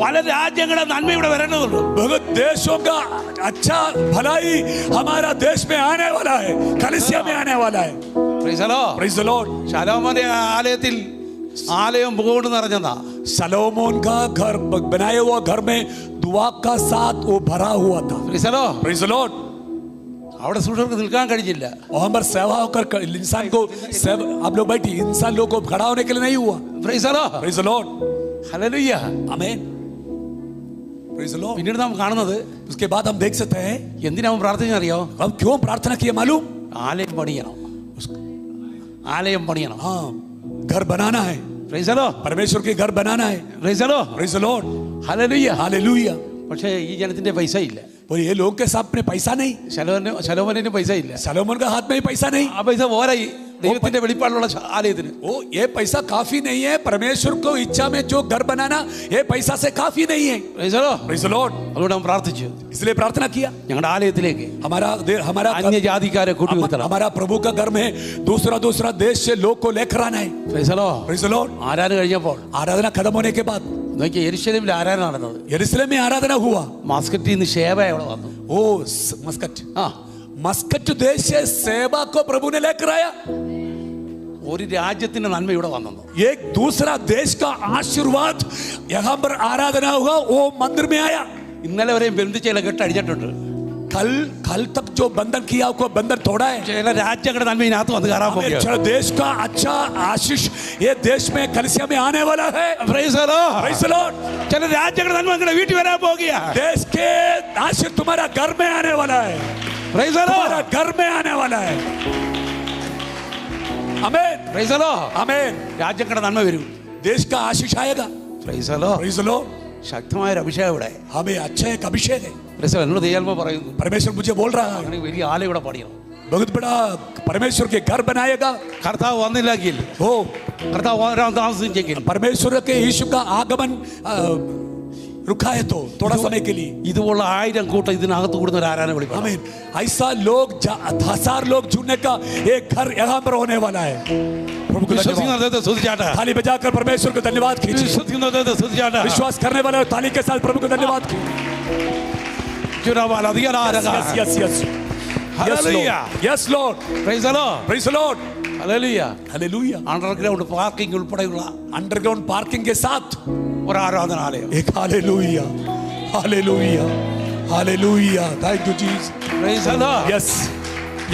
പല രാജ്യങ്ങളുടെ നന്മ ഇവിടെ വരേണ്ടതുണ്ട്. बहुत देशों का अच्छा भलाई हमारा देश में आने वाला है, कलीसिया में आने वाला है. Praise the Lord. Praise the Lord. ശലോമോന്റെ ആലയത്തിൽ ആലയം പൂകൊണ്ട് നിറഞ്ഞതാ. सलोमोन का घर बनाया हुआ घर में दुआ का साथ वो भरा हुआ था. Praise the Lord. Praise the Lord. അവിടെ സുഷർക്ക് നിൽക്കാൻ കഴിഞ്ഞില്ല. और हमारे सेवा होकर इंसान को आप लोग बैठी, इंसान लोग को खड़ा होने के लिए नहीं हुआ. Praise the Lord. Praise the Lord. Hallelujah. Amen. Praise the Lord. പിന്നീട് നാം കാണുന്നത് उसके बाद हम देख सकते हैं എന്തിനാ പ്രാർത്ഥിച്ചറിയോ? हम क्यों प्रार्थना किए मालूम? ആലയം പണിയണം. ആലയം പണിയണം. हाँ, घर बनाना है. Praise the Lord. परमेश्वर के घर बनाना है. Praise the Lord. Praise the Lord. Hallelujah. Hallelujah. പക്ഷേ ഈ ജനത്തിന്റെ പൈസ ഇല്ല. और ये लोग के साथ में पैसा नहीं. ശലോമോന് പൈസ ഇല്ല. सलोमन का हाथ में ही पैसा नहीं. ആ പൈസ പോരാ ഈ ദൈവത്തിന്റെ വെളിപ്പാടുള്ള ആലയത്തിന്. वो ये पैसा काफी नहीं है. परमेश्वर को इच्छा में जो घर बनाना ये पैसा से काफी नहीं है. Praise the Lord. Praise the Lord. അതുകൊണ്ട് നാം പ്രാർത്ഥിച്ചു, इसलिए प्रार्थना किया ഞങ്ങളുടെ ആലയത്തിലേക്ക് हमारा അന്യജാതിക്കാരെ കൂട്ടിവരുത്തണം. हमारा प्रभु का घर में दूसरा देश से लोग को लेकर आना है. Praise the Lord. Praise the Lord. ആരാധന കഴിഞ്ഞപ്പോൾ आराधना खत्म होने के बाद നോക്കിയ യെരുശലേമിൽ ആരാധന നടന്നത്. यरूशलेम में आराधना हुआ. മാസ്കറ്റിൽ നിന്ന് ശേബ അവിടെ വന്നു. ओ मस्कट, ആ मस्कट देश से सेवा को प्रभु ने लेकर आया. ഒരു രാജ്യത്തിന്റെ നന്മ ഇവിടെ വന്നു. एक दूसरा देश का आशीर्वाद यहाँ पर आराधना हुआ, वो मंदिर में आया. ഇന്നലെ വരെയും ബന്ധിച്ചേല കെട്ടടിച്ചിട്ടുണ്ട്. कल तक जो बंधन किया उसको बंधन तोड़ा है. ചില രാജ്യങ്ങളുടെ നന്മ ഇതിനകത്ത് വന്ന് കയറാൻ പോകുകയാണ്. देश का अच्छा आशीष ये देश में कलीसिया में आने वाला है. Praise the Lord. Praise the Lord. ചില രാജ്യങ്ങളുടെ നന്മ നിങ്ങളുടെ വീട്ടിൽ വരാൻ പോകുകയാണ്. देश के आशीष तुम्हारा घर में आने वाला है. Praise the Lord. तुम्हारा घर में आने वाला है. आमेन. Praise the Lord. आमेन. രാജ്യങ്ങളുടെ നന്മ വരും. देश का आशीष आएगा. Praise the Lord. Praise the Lord. ശക്തമായ ഒരു അഭിഷേകം ഇവിടെ. हमें अच्छा एक अभिषेक है. Praise the Lord. എന്നോട് ദൈവാത്മാവ് പറയുന്നു, परमेश्वर मुझे बोल रहा है അങ്ങനെ വലിയ ആലയം ഇവിടെ പണിയണം. बहुत बड़ा परमेश्वर के घर बनाएगा. കർത്താവ് വന്നില്ലെങ്കിൽ, हो കർത്താവ് വരാൻ താമസിച്ചെങ്കിൽ, परमेश्वर के यीशु का आगमन रुका है तो थोड़ा समय के लिए. ഇതുപോലുള്ള 1000 കൂട്ടം ഇതിനകത്ത് കൂടുന്ന ഒരു ആരാധന വിളിക്കണം. आमीन. ऐसा लोग 1000 लोग जुड़ने का एक घर यहाँ पर होने वाला है. प्रभु को धन्यवाद. വിശ്വസിക്കുന്ന ദൈവത്തെ സ്തുതിച്ചാട്ടെ. थाली बजाकर परमेश्वर को धन्यवाद कीजिए. വിശ്വസിക്കുന്ന ദൈവത്തെ സ്തുതിച്ചാട്ടെ. विश्वास करने वाले ताली के साथ प्रभु को धन्यवाद कीजिए. ചുരവാല അധികാരം. Yes, yes. Hallelujah. Yes, Lord. Praise the Lord. Praise the Lord. Hallelujah. Hallelujah. Underground parking ഉൾപ്പെടെയുള്ള अंडरग्राउंड पार्किंग के साथ ഒരു ആരാധനാലയം. एक hallelujah. Hallelujah. Hallelujah. Thank you Jesus. Praise the Lord. Yes.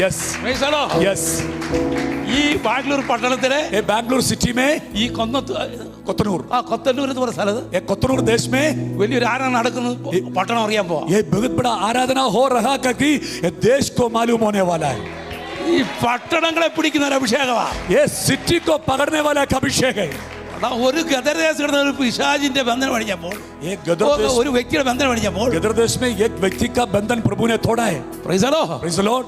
Yes. Praise the Lord. Yes. ഈ ബാംഗ്ലൂർ പട്ടണത്തിലെ ये बैंगलोर सिटी में ഈ കൊന്നത്തൂർ कोतनूर എന്ന് പറഞ്ഞ സ്ഥലത്ത് ये कोतनूर देश में വലിയൊരു ആരാധന നടക്കുന്നു. പട്ടണം അറിയാൻ പോവാ. ये बहुत बड़ा आराधना हो रहा क्योंकि ये देश को मालूम होने वाला है. ഈ പട്ടണങ്ങളെ പിടിക്കുന്ന ഒരു അഭിഷേകമാ. ये सिटी को पकड़ने वाला एक अभिषेक है. ഒരു ഗദർദേശ ഒരു പിശാചിന്റെ ബന്ധനം അടിച്ചപ്പോൾ, एक गदर देश ഒരു വ്യക്തിയുടെ ബന്ധനം അടിച്ചപ്പോൾ, गदर देश में एक व्यक्ति का बंधन प्रभु ने तोड़ा है. Praise the Lord. Praise the Lord.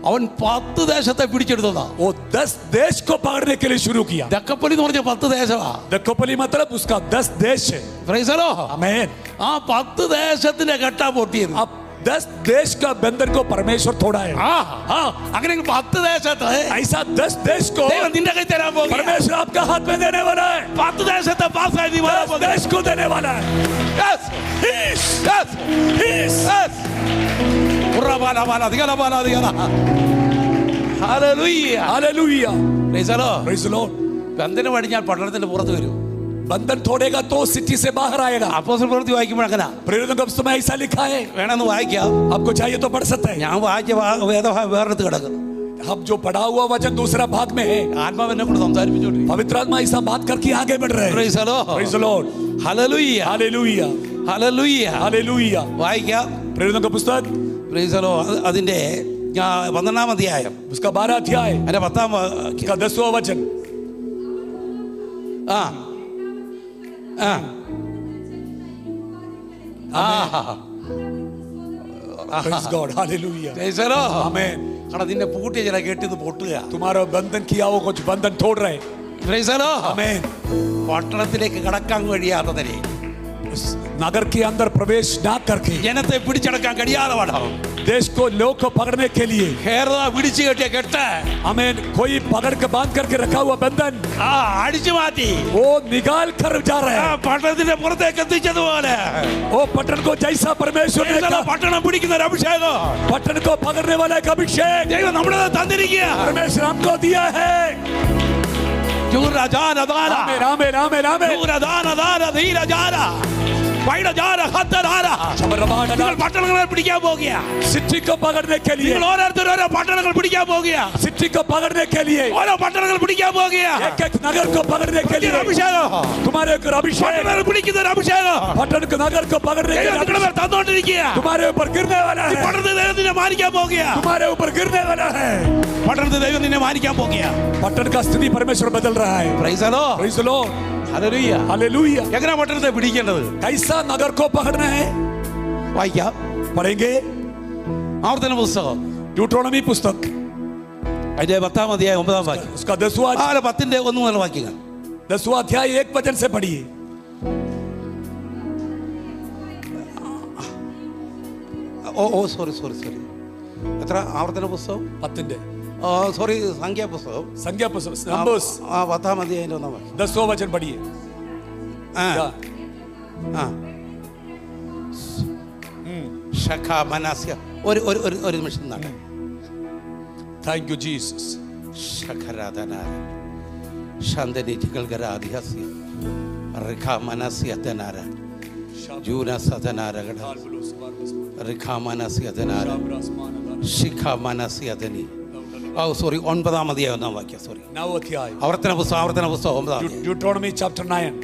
അവൻ 10 ദേശത്തെ പിടിച്ചെടുത്തതാ. वो 10 देश को पकड़ने के लिए शुरू किया. ദക്കപ്പലി എന്ന് പറഞ്ഞ 10 ദേശമാ. दक्कोपली मतलब उसका 10 देश है. Praise the Lord. आमीन. ആ 10 ദേശത്തിന്റെ കെട്ടാ പൊട്ടിയത്. अब 10 देश का बंधन को परमेश्वर तोड़ा है. हाँ, അങ്ങനെ 10 ദേശത്തെ ऐसा 10 देश को ദൈവം നിന്റെ കൈ തരാൻ പോകുന്നു. परमेश्वर आपका हाथ में देने वाला है. 10 ദേശത്തെ പാസ്സായി നീ വരാൻ 10 പോകുന്നു. देश को देने वाला है. Yes. Yes. Yes. Yes. Yes. ഉറവാല Vala അധികാല Vala അധികാല. Hallelujah. Hallelujah. Praise the Lord. Praise the Lord. ബന്ധനം അടിഞ്ഞാൽ പട്ടണത്തിന്റെ പുറത്ത് വരും. बंधन तोड़ेगा तो सिटी से बाहर आएगा. അപ്പോസ്തല പ്രവൃത്തി വായിക്കുമ്പോൾ അങ്ങനെ प्रेरितों के पुस्तक में ऐसा लिखा है. വേണമെന്ന് വായിക്കാം. आपको चाहिए तो पढ़ सकते हैं. ഞാൻ വായിച്ച വേദഭാഗം വേറെടുത്ത് കിടക്കുന്നു. हम जो पढ़ा हुआ वचन दूसरा भाग में है. ആത്മാവിനെ കൊണ്ട് സംസാരിപ്പിച്ചോട്ടെ. पवित्र आत्मा ऐसा बात करके आगे बढ़ रहे हैं. Praise the Lord. Praise the Lord. Hallelujah. Hallelujah. Hallelujah. Hallelujah. വായിക്കാം. प्रेरितों का पुस्तक Praise the Lord. അതിന്റെ 12-ാം അധ്യായം उसका 12 अध्याय അതിന്റെ 10-ാം का 10वां वचन. ആ ആ Praise God. Hallelujah. Praise the Lord. Amen. കാരണം നിന്നെ പൂട്ടിയ ചില കെട്ടിന്ന് പൊട്ടുക. तुम्हारा बंधन किया वो कुछ बंधन तोड़ रहे. Praise the Lord. Amen. പട്ടണത്തിലേക്ക് കടക്കാൻ കഴിയാത്തതിനെ, नगर के अंदर प्रवेश ना करके ജനത്തെ പിടിച്ചടക്കാൻ കഴിയാതെ വണ്ണം देश को लोग को पकड़ने के लिए കേരള പിടിച്ചു കെട്ടിയ കെട്ട് आमीन कोई पकड़ के बांध करके रखा हुआ बंधन അടിച്ചു മാറ്റി वो निकाल कर जा रहे हैं പട്ടണത്തിന്റെ പുറത്തേക്ക് എത്തിച്ചതുപോലെ वो पटन को जैसा परमेश्वर ने कहा പട്ടണം പിടിക്കുന്ന ഒരു അഭിഷേകം पटन को पकड़ने वाला एक अभिषेक ദൈവം നമ്മുടെ തന്നിരിക്കുക परमेश्वर हमको दिया है आमीन आमीन आमीन आमीन പട്ടണങ്ങളെ പിടിക്കാൻ പോകുക सिटी को पकड़ने के लिए ഓരോരുത്തരും ഓരോ പട്ടണങ്ങൾ പിടിക്കാൻ പോകുക सिटी को पकड़ने के लिए ഓരോ പട്ടണങ്ങൾ പിടിക്കാൻ പോകുക एक एक नगर को पकड़ने के लिए അഭിഷേകം तुम्हारे ऊपर अभिषेक പട്ടണങ്ങൾ പിടിക്കുന്ന ഒരു അഭിഷേകം पटन को नगर को पकड़ने के लिए ദൈവം തന്നോണ്ടിരിക്കുക तुम्हारे ऊपर गिरने वाला है പട്ടണത്തിൽ ദൈവം നിന്നെ മാനിക്കാൻ പോകുക तुम्हारे ऊपर गिरने वाला है പട്ടണത്തിൽ ദൈവം നിന്നെ മാനിക്കാൻ പോകുക पटन का स्थिति परमेश्वर बदल रहा है praise the Lord praise the lord hallelujah hallelujah എങ്ങനെ പട്ടണത്തെ പിടിക്കേണ്ടത് कैसा नगर को पकड़ना है വായിക്കാം पढ़ेंगे ആവർത്തന പുസ്തകം ड्यूटरोनॉमी पुस्तक അതിന്റെ 10-ാം അധ്യായം 9-ാം വാക്യം उसका 10वां 10-ന്റെ 1 മുതൽ വാക്യങ്ങൾ 10वां अध्याय 1 वचन से पढ़िए ഓ സോറി എത്ര ആവർത്തന പുസ്തകം 10 സോറി സംഖ്യാപുസ്തകം संख्या पुस्तक नंबर्स 10-ാം അധ്യായം 1-ാം വാക്യം 10वां वचन पढ़िए ശഖ മനസ്യ ഒരു നിമിഷം നട थैंक यू जीसस ശഖരാധനാര ശാന്തനിധികൾ ഗരാധിഹസ്യ റിഖ മനസ്യതനാര ജൂന സതനാരഗട റിഖ മനസ്യതനാര ശിഖ മനസ്യതനി സോറി 9-ാം അധ്യായം 1-ാം വാക്യം സോറി ആവർത്തന പുസ്തകം 9-ാം അധ്യായം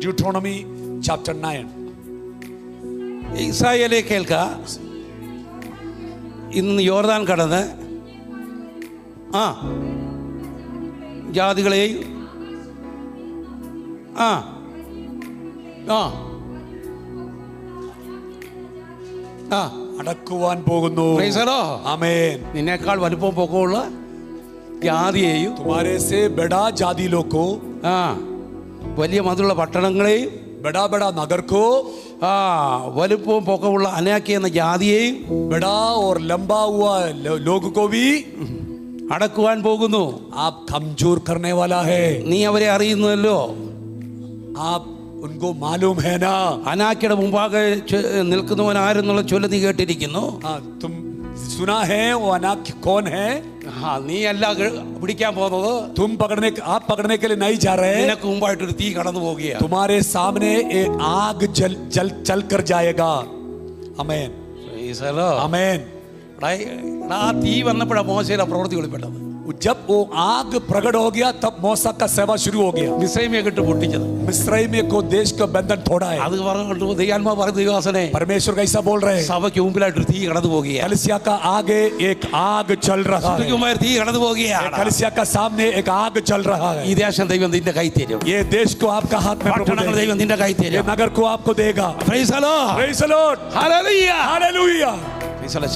Deuteronomy chapter 9 ഇസ്രായേലേ കേൾക്ക ഇന്ന് യോർദാൻ കടന്ന് ജാതികളെയും അടക്കുവാൻ പോകുന്നു ആമേൻ നിന്നേക്കാൾ വലുപ്പം പൊക്കമുള്ള ജാതിയെയും तुम्हारे से बड़ा जाति लोग को വലിയ മതിലുള്ള പട്ടണങ്ങളെയും बड़ा बड़ा नगर को വലുപ്പവും പൊക്കമുള്ള അനാക്കി എന്ന ജാതിയെയും बड़ा और लंबा हुआ लोग को भी അടക്കുവാൻ പോകുന്നു आप कमजोर करने वाला है നീ അവരെ അറിയുന്നല്ലോ आप उनको मालूम है ना അനാക്കിയുടെ മുമ്പാകെ നിൽക്കുന്നവൻ ആരെന്നുള്ള ചൊല്ല് നീ കേട്ടിരിക്കുന്നു तुम सुना है वो अनाक कौन है നീ അല്ല പിടിക്കാൻ പോകുന്നത് तुम आप पकड़ने के लिए नहीं जा रहे നിനക്ക് മുമ്പായിട്ടൊരു തീ കടന്നു പോകുകയാണ് तुम्हारे सामने एक आग चल कर जाएगा आमेन आमेन ആ തീ വന്നപ്പോഴാണ് മോശയുടെ പ്രവൃത്തി വെളിപ്പെട്ടത് जब वो आग प्रकट हो गया तब मूसा का सेवा शुरू हो गया മിസ്രൈമിയെ കിട്ട് പൊട്ടിച്ചത് मिस्रैमी को देश का बंधन तोड़ा है അത് പറഞ്ഞിട്ട് ദൈവാത്മാ പറഞ്ഞ ദൈവദാസനെ परमेश्वर कैसा बोल रहे हैं സഭയ്ക്ക് മുമ്പിലായിട്ട് തീ കടന്നു പോകുകയാണ് कलीसिया का आगे एक आग चल रहा है തീ കടന്നു പോകുകയാണ് कलीसिया का सामने एक आग चल रहा है ഈ ദേശം ദൈവം നിന്റെ കൈ തരും ये देश को आपका हाथ में പട്ടണങ്ങൾ ദൈവം നിന്റെ കൈ ये തരും नगर को आपको देगा praise the Lord Praise the Lord hallelujah hallelujah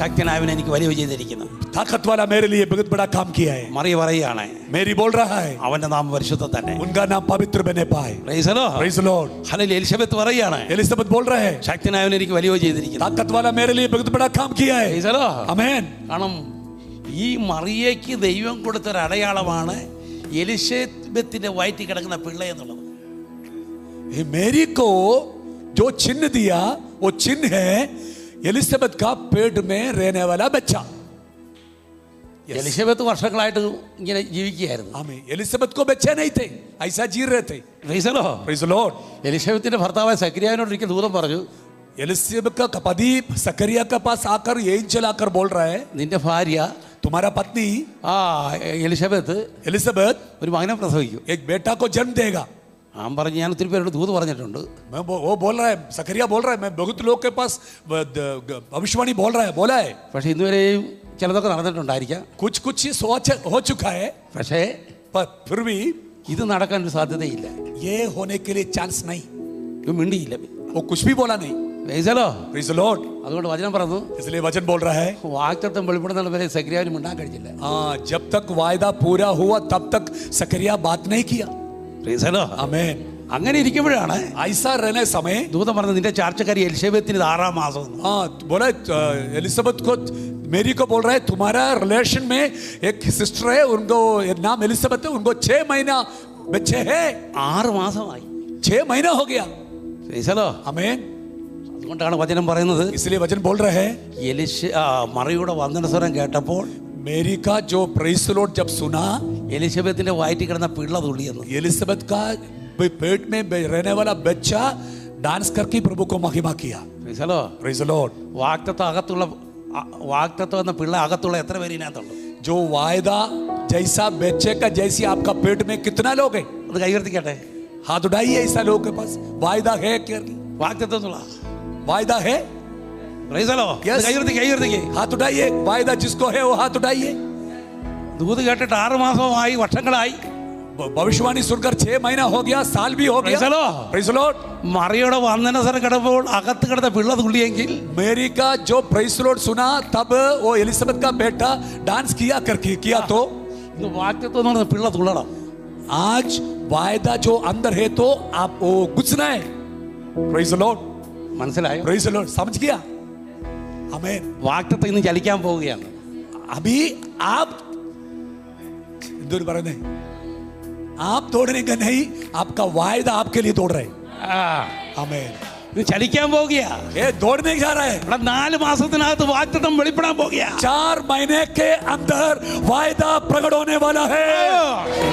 ശക്തനായവൻ എനിക്ക് വലിയ ചെയ്തിരിക്കുന്നു ताकत वाला मेरे लिए बहुत बड़ा काम किया है മറിയ പറയുകയാണ് मेरी बोल रहा है അവന്റെ നാമം പരിശുദ്ധ തന്നെ उनका नाम पवित्र बने पाए price the Lord Praise the Lord hallelujah Elizabeth പറയുകയാണ് एलिजाबेथ बोल रहे हैं ശക്തനായവൻ എനിക്ക് വലിയ ചെയ്തിരിക്കുന്നു ताकत वाला मेरे लिए बहुत बड़ा काम किया है പ്രൈസ് ദി ലോർഡ് आमेन കാരണം ഈ മറിയയ്ക്ക് ദൈവം കൊടുത്തൊരു അടയാളമാണ് എലിസബത്തിന്റെ വയറ്റിൽ കിടക്കുന്ന പിള്ള എന്നുള്ളത് मेरी को जो चिन्ह दिया वो चिन्ह है एलिजाबेथ का पेट में रहने वाला बच्चा എലിസബത്ത് വർഷങ്ങളായിട്ട് ഇങ്ങനെ ജീവിക്കുകയായിരുന്നു आमीन एलिजाबेथ को बच्चे नहीं थे ऐसा जी रहे थे price the Lord Praise the Lord എലിസബത്തിന്റെ ഭർത്താവായ സക്രിയാവിനോട് ഒരിക്കൽ ദൂതൻ പറഞ്ഞു एलिजाबेथ का पति सकरिया के पास आकर एंजेल आकर बोल रहा है നിന്റെ ഭാര്യ तुम्हारा पत्नी എലിസബത്ത് एलिजाबेथ ഒരു മകനെ പ്രസവിക്കും एक बेटा को जन्म देगा ഞാൻ പറഞ്ഞു ഞാൻ ഒത്തിരി പേരോട് ദൂത് പറഞ്ഞിട്ടുണ്ട് वो बोल रहा है सकरिया बोल रहा है मैं बहुत लोग के पास भविष्यवाणी बोला है പക്ഷെ ഇന്നുവരെയും ചിലതൊക്കെ നടന്നിട്ടുണ്ടായിരിക്കാം कुछ कुछ हो चुका है പക്ഷേ पर फिर भी ഇത് നടക്കാൻ ഒരു സാധ്യതയില്ല ये होने के लिए चांस नहीं ഇത് മിണ്ടിയില്ല वो कुछ भी बोला नहीं പ്രൈസലോ Praise the Lord അതുകൊണ്ട് വചനം പറഞ്ഞു इसलिए वचन बोल रहा है വാഗ്ദത്തം വെളിപ്പെടുന്ന വരെ സക്രിയാവിന് മിണ്ടാൻ കഴിഞ്ഞില്ല जब तक वायदा पूरा हुआ तब तक सकरिया बात नहीं किया പ്രൈസലോ आमेन അങ്ങനെ ഇരിക്കുമ്പോഴാണ് ऐसा रहने समय ദൂതൻ പറഞ്ഞത് നിന്റെ ചാർച്ചക്കാരി എലിസബത്തിന് ഇത് 6-ാം മാസം. हाँ बोला एलिजाबेथ को, मेरी को बोल रहा है तुम्हारा रिलेशन में एक सिस्टर है, उनको नाम एलिजाबेथ है, उनको 6 महीना बच्चे हैं. 6 മാസമായി. 6 महीना हो गया. ഈശോലോ. आमीन. അതുകൊണ്ടാണ് വചനം പറയുന്നത്, इसलिए वचन बोल रहे हैं മറിയുടെ വന്ദനസ്വരം കേട്ടപ്പോൾ मेरी का जो प्रेज़ द लॉर्ड जब सुना, എലിസബത്തിന്റെ വയറ്റിൽ കിടന്ന പിള്ള തുള്ളിയെന്ന്. एलिजाबेथ का पेट में रहने वाला बच्चा डांस करके प्रभु को महिमा किया. ഈശോലോ. Praise the Lord. വാഗ്ദത്തം എന്ന പിള്ള അകത്തുള്ള എത്ര പേര് ഇതിനകത്തുള്ളൂ? जो वायदा जैसा बच्चे का जैसी आपका पेट में कितना लोग हैं? അത് കൈവർത്തിക്കട്ടെ. हाथ उठाइए. ऐसा लोग के पास वायदा है क्या? വാഗ്ദത്തം എന്നുള്ള वायदा है. ഈശോലോ. Yes. കൈവർത്തിക്ക്. हाथ उठाइए. वायदा जिसको है वो हाथ उठाइए. ദൂത് കേട്ടിട്ട് 6 മാസമായി, വർഷങ്ങളായി. भविष्यवाणी सुनकर 6 महीना हो गया, साल भी हो गया. Praise the Lord. മറിയുടെ വന്ദനസ്വരം കേട്ടപ്പോൾ അകത്ത് കിടന്ന പിള്ള തുള്ളിയെങ്കിൽ मेरी का जो प्रेज़ द लॉर्ड सुना तब वो एलिजाबेथ का बेटा डांस किया करके किया. तो ഇന്ന് വാഗ്ദത്തം എന്ന് പറയുന്ന പിള്ള തുള്ളണം. आज वायदा जो अंदर है तो आप वो घुसना है. Praise the Lord. മനസ്സിലായോ? Praise the Lord. समझ गया? आमीन. വാഗ്ദത്തം ഇന്ന് ചലിക്കാൻ പോവുകയാണ്. अभी आप दूर पर नहीं, आप दौड़ने का नहीं, आपका वायदा आपके लिए दौड़ रहे हैं. आमीन. ഇത് ചലിക്കാൻ പോവുകയാ. ये दौड़ने जा रहा है. ഇവിടെ 4 മാസത്തിനകത്ത് വാഗ്ദത്തം വെളിപ്പെടാൻ പോവുകയാ. 4 महीने के अंदर वायदा प्रकट होने वाला है.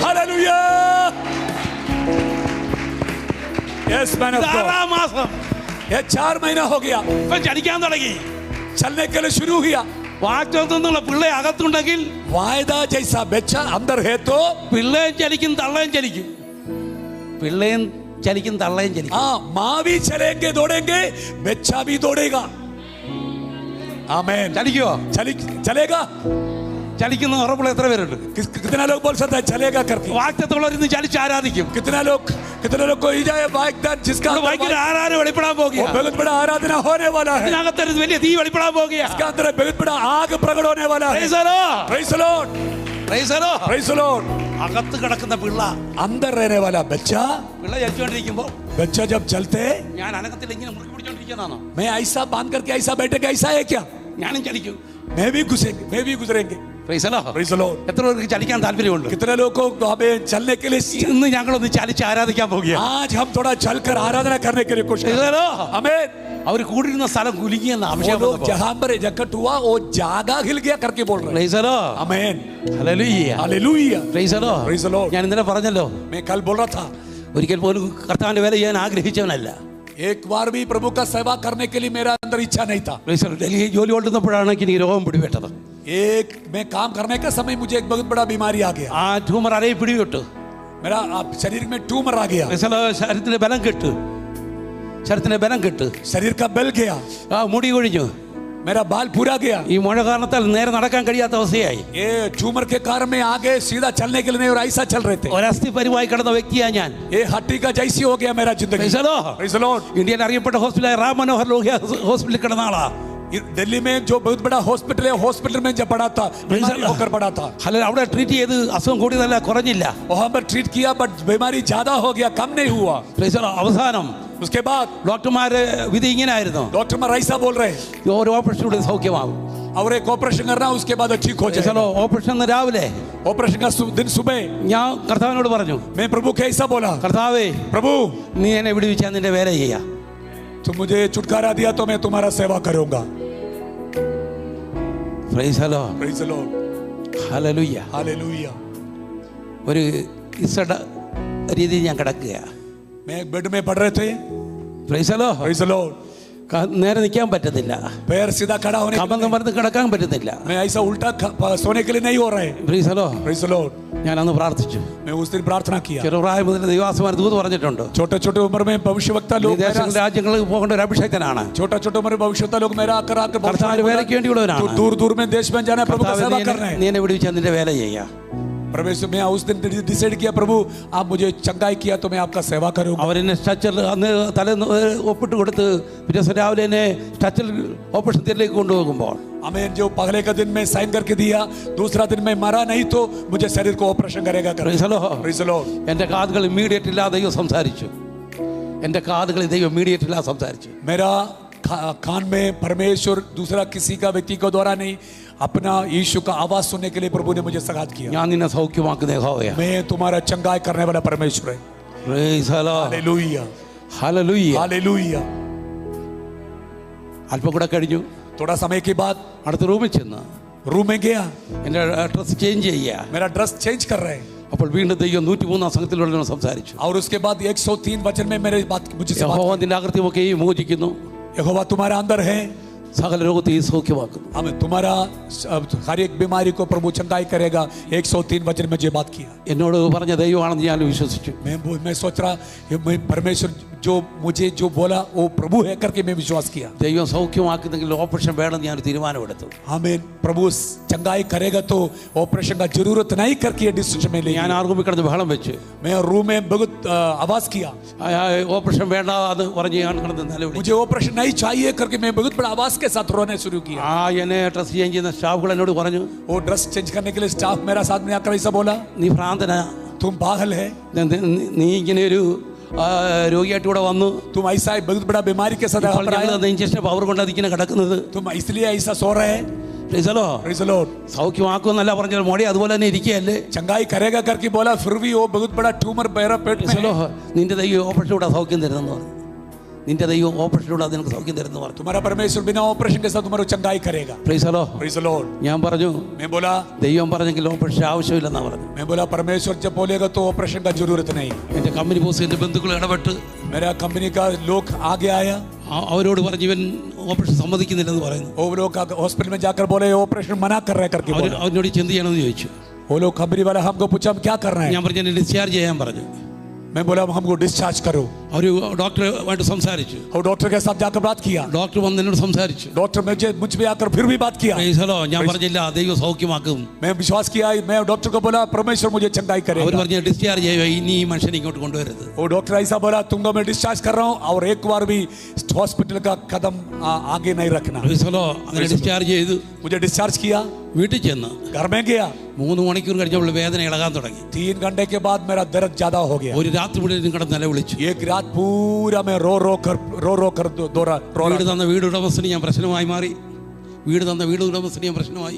Hallelujah. Yes man of God. 6-ാം മാസം ये 4 महीना हो गया. ഇപ്പൊ ചലിക്കാൻ തുടങ്ങി. चलने के लिए शुरू किया. വാഗ്ദത്തം എന്നുള്ള പിള്ള അകത്തുണ്ടെങ്കിൽ वायदा जैसा बच्चा अंदर है तो പിള്ളയും ചലിക്കും തള്ളയും ചലിക്കും. പിള്ളയും ചലിക്കും തള്ളയും ചലിക്കും. हाँ, माँ भी चलेंगे दौड़ेंगे, बच्चा भी दौड़ेगा. आमीन. ചലിക്കുവോ? चलेगा. ചലിക്കുന്ന ഉറപ്പുള്ള എത്ര പേരുണ്ട്? कितना लोग बोल सकता है चलेगा करके? വാഗ്ദത്തമുള്ളവർ ഇന്ന് ചലിച്ച് ആരാധിക്കും. कितना लोग को ही जाए वायदा जिसका ഭയങ്കര ആരാധന വെളിപ്പെടാൻ പോകുക. बहुत बड़ा आराधना होने वाला है. ഇതിനകത്തൊരു വലിയ തീ വെളിപ്പെടാൻ പോകുക. इसका अंदर बहुत बड़ा आग प्रकट होने वाला है. Praise the Lord. Praise the Lord. Praise the Lord. Praise the Lord. അകത്ത് കിടക്കുന്ന പിള്ള, अंदर रहने वाला बच्चा, പിള്ള ചലിച്ചുകൊണ്ടിരിക്കുമ്പോ बच्चा जब चलते, ഞാൻ അനക്കത്തിൽ ഇങ്ങനെ മുറുക്കി പിടിച്ചോണ്ടിരിക്കുന്നതാണോ? मैं ऐसा बांध करके ऐसा बैठेगा, ऐसा है क्या? ഞാനും ചലിക്കും. मैं भी घुसेंगे, मैं भी गुजरेंगे. Praise the Lord. Praise the Lord. എത്ര പേർക്ക് ചലിക്കാൻ താല്പര്യമുണ്ട്? कितने लोगों को हमें चलने के लिए ഇന്ന് ഞങ്ങളൊന്ന് ചലിച്ച് ആരാധിക്കാൻ പോകുക. आज हम थोड़ा चलकर आराधना करने के लिए कोशिश Praise the Lord. हमें അവർ കൂടിയിരുന്ന സ്ഥലം കുലുങ്ങിയെന്ന് वो അഭിഷേകം लोग വന്നപ്പോ. जहां पर इकट्ठ हुआ वो जागा हिल गया करके बोल रहे हैं. Praise the Lord. आमीन. Hallelujah. Hallelujah. Praise the Lord. Praise the Lord. ഞാൻ ഇന്നലെ പറഞ്ഞല്ലോ, मैं कल बोल रहा था, ഒരിക്കൽ പോലും കർത്താവിന്റെ വേല ചെയ്യാൻ ആഗ്രഹിച്ചവനല്ല. एक बार भी प्रभु का सेवा करने के लिए मेरा अंदर इच्छा नहीं था. Praise the Lord. ഡൽഹിയിൽ ജോലി കൊണ്ടുവന്നപ്പോഴാണ് എനിക്ക് രോഗം പിടിപെട്ടത്. एक मैं काम करने के समय मुझे एक बहुत बड़ा बीमारी आ गया. ആ ട്യൂമർ അരയെ പിടിപെട്ടു. मेरा शरीर में ट्यूमर आ गया. Praise the Lord. ശരീരത്തിന്റെ ബലം കെട്ടു. शरीर का बल गया. ആ മുടി കൊഴിഞ്ഞു. मेरा बाल पूरा गया. ഈ മുഴ കാരണത്താൽ നേരെ നടക്കാൻ കഴിയാത്ത അവസ്ഥയായി. ये ट्यूमर के कारण में आगे सीधा चलने के लिए नहीं और ऐसा चल रहे थे. ഒരസ്ഥി പരിവായി കിടന്ന വ്യക്തിയാ ഞാൻ. ये हड्डी का जैसी हो गया मेरा जिंदगी. Praise the Lord. Praise the Lord. ഇന്ത്യയിൽ അറിയപ്പെട്ട ഹോസ്പിറ്റലായ റാം മനോഹർ ലോഹിയ ഹോസ്പിറ്റലിൽ കിടന്ന ആളാ. दिल्ली में जो बहुत बड़ा हॉस्पिटल है, हॉस्पिटल में जब पड़ा था, बीमारी होकर पड़ा था. അല്ല, അവിടെ ട്രീറ്റ് ചെയ്ത് അസുഖം കൂടിയതല്ല, കുറഞ്ഞില്ല. वहां पर ट्रीट किया बट बीमारी ज्यादा हो गया, कम नहीं हुआ. Praise the Lord. അവസാനം उसके बाद ഡോക്ടർമാര് വിധി ഇങ്ങനെ ആയിരുന്നു, डॉक्टर ऐसा बोल रहे हैं, ഒരു ഓപ്പറേഷനിലൂടെ സൗഖ്യമാകും. और एक ऑपरेशन करना उसके बाद ठीक हो जाएगा. ഓപ്പറേഷൻ രാവിലെ ऑपरेशन का दिन सुबह ഞാൻ കർത്താവിനോട് പറഞ്ഞു, मैं प्रभु के ऐसा बोला, കർത്താവേ प्रभु നീ എന്നെ വിടുവിച്ചാൽ നിന്റെ വേല ചെയ്യാം. तुम मुझे छुटकारा दिया तो मैं तुम्हारा सेवा करूंगा. Praise the Lord. Praise the Lord. Hallelujah. Hallelujah. ഒരു ഇസഡ രീതിയിൽ ഞാൻ കിടക്കുക. मैं एक बेड में पड़ रहे थे. Praise the Lord. Praise the Lord. നേരെ നിൽക്കാൻ പറ്റത്തില്ല, पैर सीधा खड़ा होने കമന്ന് മറന്ന് കിടക്കാൻ പറ്റുന്നില്ല. मैं ऐसा उल्टा सोने के लिए नहीं हो रहा है. Praise the Lord. Praise the Lord. ഞാൻ അന്ന് പ്രാർത്ഥിച്ചു. मैं उस दिन प्रार्थना किया. ചെറുപ്രായം മുതൽ ദൈവാസമാർ ദൂത് പറഞ്ഞിട്ടുണ്ട്, छोटे छोटे उम्र में भविष्यवक्ता लोग രാജ്യങ്ങളിൽ പോകേണ്ട ഒരു അഭിഷേകനാണ്. छोटा छोटा उम्र में भविष्यवक्ता लोग मेरा आकर കർത്താവിന്റെ വേലയ്ക്ക് വേണ്ടിയുള്ളവരാണ്. दूर दूर में देश में जाना, प्रभु का सेवा करना है. നീ എന്നെ വിടുവിച്ചാൽ നിന്റെ വേല ചെയ്യാം. प्रवेश में उस दिन डिसाइड किया, प्रभु आप मुझे चंगाई किया तो मैं आपका सेवा करूंगा. അവരെന്നെ സ്ട്രെച്ചറിൽ അന്ന് തലേന്ന് ഒപ്പിട്ട് കൊടുത്ത് പിറ്റേ ദിവസം രാവിലെ എന്നെ സ്ട്രെച്ചറിൽ ഓപ്പറേഷൻ തിയേറ്ററിലേക്ക് കൊണ്ടുപോകുമ്പോൾ हमें जो पहले का दिन में साइन करके दिया, दूसरा दिन में मरा नहीं तो मुझे शरीर को ऑपरेशन करेगा. എന്റെ കാതുകൾ ഇമ്മീഡിയറ്റ് ഇല്ലാതെ സംസാരിച്ചു. എൻ്റെ കാതുകളിൽ ദൈവം ഇമ്മീഡിയറ്റ്ലാ സംസാരിച്ചു. मेरा कान में परमेश्वर दूसरा किसी का व्यक्ति को द्वारा नहीं, अपना यीशु का आवाज सुनने के लिए प्रभु ने मुझे सगात किया. ഞാൻ നിന്നെ സൗഖ്യമാക്കുന്ന യഹോവയാ. मैं तुम्हारा चंगाई करने वाला परमेश्वर है. Praise the Lord. Hallelujah, Hallelujah. Hallelujah. അല്പം കൂടെ കഴിഞ്ഞു थोड़ा समय के बाद അടുത്ത റൂമിൽ ചെന്ന് रूम में गया, എൻ്റെ ഡ്രസ് ചേഞ്ച് ചെയ്യുക. मेरा ड्रेस चेंज कर रहे हैं. അപ്പോൾ വീണ്ടും ദൈവം 103 സംഘത്തിലൂടെ സംസാരിച്ചു. और उसके बाद 103 वचन में मेरे बात मुझे से बात യഹോവ നിന്റെ അകൃത്യമൊക്കെ മോചിക്കുന്നു, यहोवा तुम्हारा अंदर है, സകല രോഗത്തെയും സൗഖ്യമാക്കുന്നു. हम तुम्हारा हर एक बीमारी को प्रभु चंगाई करेगा. 103 वचन में जो बात किया, എന്നോട് പറഞ്ഞ ദൈവമാണെന്ന് ഞാൻ വിശ്വസിച്ചു. मैं सोच रहा परमेश्वर जो मुझे जो बोला वो प्रभु है करके मैं विश्वास किया. ദൈവം സൗഖ്യമാക്കുന്നെങ്കിൽ ഓപ്പറേഷൻ വേണമെന്ന് ഞാൻ തീരുമാനമെടുത്തു. हमें प्रभु चंगाई करेगा तो ऑपरेशन का जरूरत नहीं करके ये डिसीजन में ഞാൻ लिया. ആ റൂമിൽ കിടന്ന് ബഹളം വെച്ച് मैं रूम में बहुत आवाज किया, ഓപ്പറേഷൻ വേണ്ട എന്ന് പറഞ്ഞ് ഞാൻ കിടന്ന് നിലവിളിച്ചു. मुझे ऑपरेशन नहीं चाहिए करके मैं बहुत बड़ा आवाज के साथ रोने शुरू किया. എന്നെ ഡ്രസ് ചേഞ്ച് ചെയ്യുന്ന സ്റ്റാഫുകൾ എന്നോട് പറഞ്ഞു, वो ड्रेस चेंज करने के लिए स्टाफ मेरा साथ में आकर ऐसा बोला, നീ ഭ്രാന്തനാ, तुम पागल है, നീ ഇങ്ങനെ ഒരു രോഗിയായിട്ട് ഇവിടെ വന്നു, तुम ऐसा बहुत बड़ा बीमारी के साथ यहाँ पर आए, ഇഞ്ചക്ഷൻ പവർ കൊണ്ട് അതിങ്ങനെ കിടക്കുന്നത്. तुम इसलिए ऐसा सो रहे हैं. Praise the Lord. Praise the Lord. സൗഖ്യമാക്കുമെന്നല്ല പറഞ്ഞാൽ മോടി അതുപോലെ തന്നെ ഇരിക്കുകയല്ലേ. चंगाई करेगा करके बोला, फिर भी वो बहुत बड़ा ट्यूमर मेरा पेट में है. നിന്റെ ദൈവം ഓപ്പറേഷനിലൂടെ സൗഖ്യം തരുന്നെന്ന് പറഞ്ഞു. നിന്റെ ദൈവം ഓപ്പറേഷനിലൂടെ നിനക്ക് സൗഖ്യം തരുന്നു പറഞ്ഞു. तुम्हारा परमेश्वर बिना ऑपरेशन के साथ तुम्हारा चंगाई करेगा. Praise the Lord. Praise the Lord. ഞാൻ പറഞ്ഞു, मैं बोला, ദൈവം പറഞ്ഞെങ്കിൽ ഓപ്പറേഷൻ ആവശ്യമില്ലെന്നാ പറഞ്ഞു. मैं बोला परमेश्वर जब बोलेगा तो ऑपरेशन का जरूरत नहीं. എൻ്റെ കമ്പനി ബോസ് എൻ്റെ ബന്ധുക്കൾ ഇടപെട്ട് मेरा कंपनी का लोग आगे आया, അവരോട് പറഞ്ഞു ഇവൻ ഓപ്പറേഷൻ സമ്മതിക്കുന്നില്ലെന്ന് പറയുന്നു. वो लोग हॉस्पिटल में जाकर बोले ऑपरेशन मना कर रहे करके बोला. അവരോട് എന്ത് ചെയ്യണമെന്ന് ചോദിച്ചു. वो लोग कंपनी वाला हमको पूछा हम क्या कर रहे हैं. ഞാൻ പറഞ്ഞു എന്നെ ഡിസ്ചാർജ് ചെയ്യാൻ പറഞ്ഞു. मैं बोला हमको डिस्चार्ज करो. അവർ ഡോക്ടറുമായിട്ട് സംസാരിച്ചു. और डॉक्टर के साथ जाकर बात किया. ഡോക്ടർ വന്ന് എന്നോട് സംസാരിച്ചു. डॉक्टर मुझ पे आकर फिर भी बात किया. ഞാൻ പറഞ്ഞില്ല ദൈവം സൗഖ്യമാക്കും. मैं विश्वास किया, मैं डॉक्टर को बोला परमेश्वर मुझे चंगाई അവർ करेगा. പറഞ്ഞു ഡിസ്ചാർജ് ചെയ്യുക, ഇനി ഈ മനുഷ്യനെ ഇങ്ങോട്ട് കൊണ്ടുവരരുത്. वो डॉक्टर ऐसा बोला, तुमको मैं डिस्चार्ज कर रहा हूँ और एक बार भी हॉस्पिटल का कदम आगे नहीं रखना. അങ്ങനെ ഡിസ്ചാർജ് ചെയ്തു. मुझे डिस्चार्ज किया, വീട്ടിൽ ചെന്ന് घर में गया. 3 മണിക്കൂർ കഴിഞ്ഞപ്പോൾ വേദന ഇളകാൻ തുടങ്ങി. 3 घंटे के बाद मेरा दर्द ज्यादा हो गया. ഒരു രാത്രി മുഴുവൻ കിടന്ന് നിലവിളിച്ചു. एक रात पूरा मैं रो रो कर दौड़ा. വീട് തന്ന വീട് ഉടമസ്ഥന് ഞാൻ പ്രശ്നമായി മാറി. വീട് തന്ന വീട് ഉടമസ്ഥന് ഞാൻ പ്രശ്നമായി.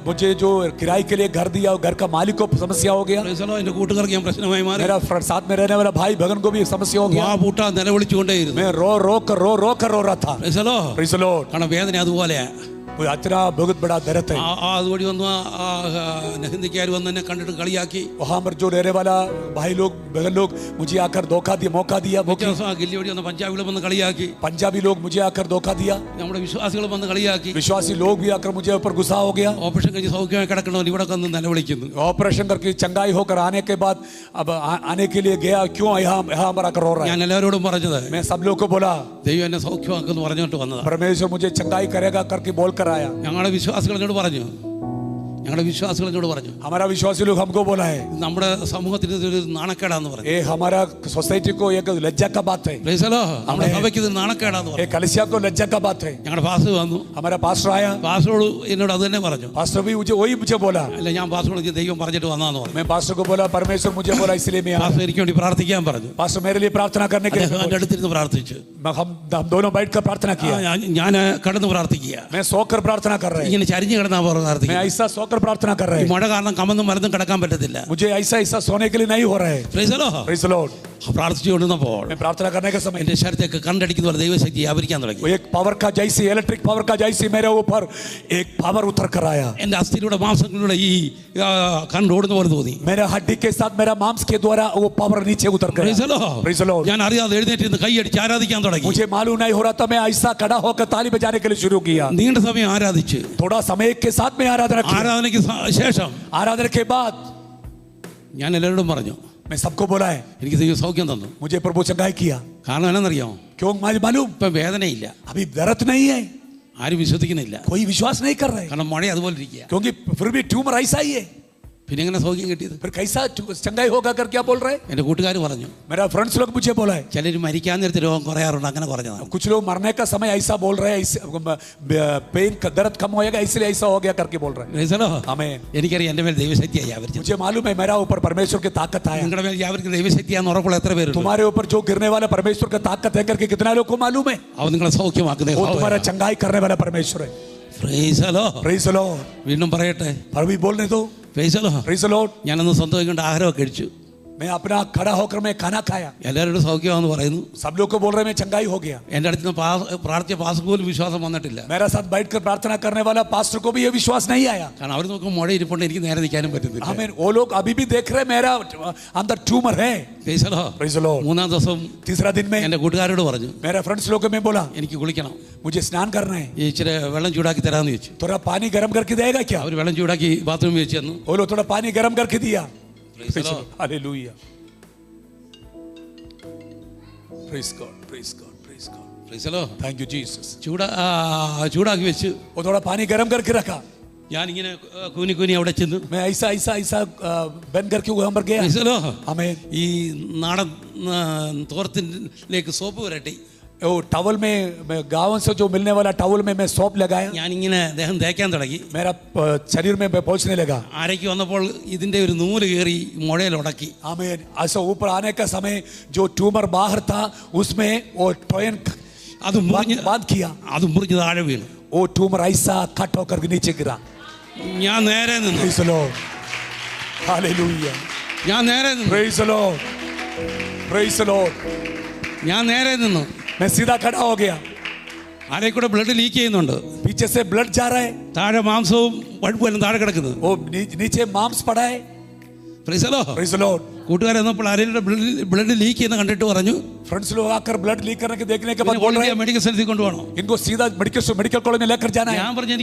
मुझे जो किराए के लिए घर दिया घर का मालिक को समस्या हो गया. എന്റെ കൂട്ടുകാർക്ക് ഞാൻ പ്രശ്നമായി മാറി. मेरा साथ में रहने वाला भाई बहन को भी समस्या हो गया. പൂട്ടാ നിലവിളിച്ചുകൊണ്ടേയിരുന്നു. मैं रो कर रहा था. Praise the Lord. കാരണം വേദന അതുപോലെയാ. इतना बहुत बड़ा दर्द है. അതുവഴി വന്നു ഹിന്ദിക്കാർ വന്ന് എന്നെ കണ്ടിട്ട് കളിയാക്കി. वहाँ पर जो रहने वाला भाई लोग बहन लोग मुझे आकर मौका दिया. ഗില്ലി വഴി വന്ന പഞ്ചാബികൾ വന്ന് കളിയാക്കി. पंजाबी लोग मुझे आकर धोखा दिया. നമ്മുടെ വിശ്വാസികൾ വന്ന് കളിയാക്കി. विश्वासी लोग भी आकर मुझे ऊपर गुस्सा हो गया. ഓപ്പറേഷൻ കഴിഞ്ഞ് സൗഖ്യമായി കിടക്കണമെന്ന് ഇവിടെ വന്ന് നിലവിളിക്കുന്നു. ऑपरेशन करके चंगाई होकर आने के बाद अब आने के लिए गया, क्यों यहाँ पर आकर रो रहा है. ഞാൻ എല്ലാവരോടും പറഞ്ഞത്, मैं सब लोग को बोला ദൈവം എന്നെ സൗഖ്യമാക്കുമെന്ന് പറഞ്ഞിട്ട് വന്നതാ. परमेश्वर मुझे चंगाई करेगा करके बोल कर आया. ഞങ്ങളുടെ വിശ്വാസികൾ എന്നോട് പറഞ്ഞു, हमारा विश्वासी लोग हमको बोला है നമ്മുടെ സമൂഹത്തിന് ഇതൊരു നാണക്കേടാന്ന് പറഞ്ഞു. ये हमारा सोसाइटी को एक लज्जा का बात है. നമ്മുടെ സഭയ്ക്ക് ഇത് നാണക്കേടാന്ന് പറഞ്ഞു. ये कलीसिया को लज्जा का बात है. ഞങ്ങളുടെ പാസ്റ്റർ വന്നു. हमारा पास्टर आया. പാസ്റ്ററോട് എന്നോട് അത് തന്നെ പറഞ്ഞു. पास्टर भी मुझे बोला. അല്ല, ഞാൻ പാസ്റ്ററോട് ദൈവം പറഞ്ഞിട്ട് വന്നാന്ന് പറഞ്ഞു. मैं पास्टर को बोला परमेश्वर मुझे बोला इसलिए मैं പാസ്റ്റർ എനിക്ക് വേണ്ടി പ്രാർത്ഥിക്കാൻ പറഞ്ഞു. पास्टर मेरे लिए प्रार्थना करने के लिए എൻ്റെ അടുത്തിരുന്ന് പ്രാർത്ഥിച്ചു. हम दोनों बैठकर प्रार्थना किया. ഞാൻ കിടന്ന് പ്രാർത്ഥിക്കുക. मैं सोकर प्रार्थना कर रहे हैं. ഇങ്ങനെ ചരിഞ്ഞു കിടന്നാ പ്രാർത്ഥിക്കുക. मैं ऐसा सोकर प्रार्थना कर रहे हैं. മഴ കാരണം കമന്നും മരത്തും കിടക്കാൻ പറ്റത്തില്ല. मुझे ऐसा सोने के लिए नहीं हो रहा है. Praise the Lord. പ്രാർത്ഥിച്ചുകൊണ്ടിരുന്നപ്പോൾ मैं प्रार्थना करने के समय എന്റെ ശരീരത്തേക്ക് കണ്ടടിക്കുന്ന പോലെ ദൈവശക്തി വ്യാപരിക്കാൻ തുടങ്ങി. एक पावर का जैसे इलेक्ट्रिक पावर का जैसे मेरे ऊपर एक पावर उतर कर आया. എന്റെ അസ്ഥിയിലൂടെ മാംസങ്ങളിലൂടെ ഈ കണ്ടോടുന്ന പോലെ തോന്നി. मेरे हड्डी के साथ मेरा मांस के द्वारा वो पावर नीचे उतर कर Praise the Lord. ഞാൻ അറിയാതെ എഴുന്നേറ്റ് നിന്ന് കൈയടിച്ച് ആരാധിക്കാൻ തുടങ്ങി. मुझे मालूम नहीं हो रहा था. मैं ऐसा खड़ा होकर ताली बजाने के लिए शुरू किया. നീണ്ട സമയം ആരാധിച്ചു. थोड़ा समय के साथ में ആരാധനയ്ക്ക് ശേഷം आराधना के बाद ഞാൻ എല്ലാവരോടും പറഞ്ഞു, मैं सबको बोला है എനിക്ക് ദൈവം സൗഖ്യം തന്നു. मुझे प्रभु चंगाई किया. കാരണം എന്നാണെന്നറിയാമോ? क्यों मालूम? ഇപ്പം വേദനയില്ല. अभी दर्द नहीं है. ആരും വിശ്വസിക്കുന്നില്ല. कोई विश्वास नहीं कर रहे. കാരണം മഴ അതുപോലെ ഇരിക്കുക. क्योंकि फिर भी ट्यूमर ऐसा ही है. പിന്നെ എങ്ങനെ സൗഖ്യം കിട്ടിയത്? फिर कैसा चंगाई होगा कर क्या बोल रहे? എൻ്റെ കൂട്ടുകാർ പറഞ്ഞു. मेरा फ्रेंड्स लोग मुझे बोला है ചിലർ മരിക്കാൻ നേരത്തെ രോഗം കുറയാറുണ്ട്, അങ്ങനെ പറഞ്ഞതാണ്. कुछ लोग मरने का समय ऐसा बोल रहे हैं, पेन का दर्द कम होएगा इसलिए ऐसा हो गया करके बोल रहे हैं. आमीन. എനിക്കറിയാം എൻ്റെ മേൽ ദൈവശക്തിയായി വ്യാപരിച്ചു. मुझे मालूम है मेरा ऊपर परमेश्वर की ताकत है. നിങ്ങളുടെ മേൽ വ്യാപരിക്കുന്ന ദൈവശക്തിയാണെന്ന് ഉറപ്പുള്ള എത്ര പേരുണ്ട്? तुम्हारे ऊपर जो गिरने वाला परमेश्वर का ताकत है करके कितना लोग को मालूम है? അവൻ നിങ്ങളെ സൗഖ്യമാക്കുന്ന वो तुम्हारा चंगाई करने वाला परमेश्वर है. Praise the lord. Praise the Lord. വീണ്ടും പറയട്ടെ, अभी बोलने दो. Price the lord. Praise the Lord. ഞാനന്ന് സ്വന്തമായി കൊണ്ട് ആഹാരമൊക്കെ കഴിച്ചു. मैं अपना खड़ा होकर मैं खाना खाया. എല്ലാവരോടും സൗഖ്യമാണെന്ന് പറയുന്നു. सब लोग को बोल रहे मैं चंगाई हो गया. എൻ്റെ അടുത്ത് നിന്ന് പ്രാർത്ഥിച്ച പാസ്റ്റർക്ക് പോലും വിശ്വാസം വന്നിട്ടില്ല. मेरा साथ बैठकर प्रार्थना करने वाला पास्टर को भी ये विश्वास नहीं आया. കാരണം അവർ നോക്കുമ്പോൾ മുഴ ഇരിപ്പുണ്ട്, എനിക്ക് നേരെ നിൽക്കാനും പറ്റുന്നില്ല. आमीन. वो लोग अभी भी देख रहे मेरा अंदर ट्यूमर है. Praise the lord. Praise the Lord. മൂന്നാം ദിവസം तीसरा दिन में എൻ്റെ കൂട്ടുകാരോട് പറഞ്ഞു, मेरा फ्रेंड्स लोग को मैं बोला എനിക്ക് കുളിക്കണം, मुझे स्नान करना है, ഈ ഇച്ചിരി വെള്ളം ചൂടാക്കി തരാമെന്ന് ചോദിച്ചു. थोड़ा पानी गर्म करके देगा क्या? അവർ വെള്ളം ചൂടാക്കി ബാത്റൂമിൽ വെച്ച് തന്നു. वो लोग थोड़ा पानी गर्म करके दिया. Praise the Lord. Hallelujah. Praise God. Praise God. Praise God. Price the Lord. Thank you Jesus. ചൂടാക്കി വെച്ച് वो थोड़ा पानी गर्म करके रखा. ഞാനിങ്ങനെ കൂനി അവിടെ ചെന്നു. मैं ऐसा ऐसा ऐसा बंद करके वहां पर गया. Price the Lord. आमीन. ഈ നാടൻ തോർത്തിലേക്ക് സോപ്പ് പുരട്ടി वो टवल में गाँव से जो मिलने वाला टवल में मैं सौंप लगाया. ഞാനിങ്ങനെ ദേഹം തേക്കാൻ തുടങ്ങി. मेरा शरीर में पहुंचने लगा. ആരേക്ക് വന്നപ്പോൾ ഇതിന്റെ ഒരു നൂല് കയറി മുഴയിൽ ഉടക്കി. आमीन. ऐसा ऊपर आने का समय जो ट्यूमर बाहर था उसमें वो टॉयन അത് बांध किया. അത് മുറിഞ്ഞ് താഴെ വീണു. वो ट्यूमर ऐसा कट होकर नीचे गिरा. ഞാൻ നേരെ നിന്നു. Praise the Lord. Hallelujah. ഞാൻ നേരെ നിന്നു. Praise the Lord. Praise the Lord. ഞാൻ നേരെ നിന്നു. मैं सीधा खड़ा हो गया. ആരേക്കൂടെ ബ്ലഡ് ലീക്ക് ചെയ്യുന്നുണ്ട്. पीछे से ब्लड जा रहा है. താഴെ മാംസവും വഴുപ്പും താഴെ കിടക്കുന്നത്. वो नीचे मांस पड़ा है. Praise the Lord. Praise the Lord. കൂട്ടുകാരെ വന്നപ്പോൾ ആരെയുടെ ബ്ലഡ് ലീക്ക് ചെയ്യുന്ന കണ്ടിട്ട് പറഞ്ഞു, फ्रेंड्स लोग आकर ब्लड लीक करने के देखने के बाद बोल रहे हैं മെഡിക്കൽ സെന്ററിൽ കൊണ്ടുപോകണം. इनको सीधा मेडिकल कॉलेज में लेकर जाना है. ഞാൻ പറഞ്ഞു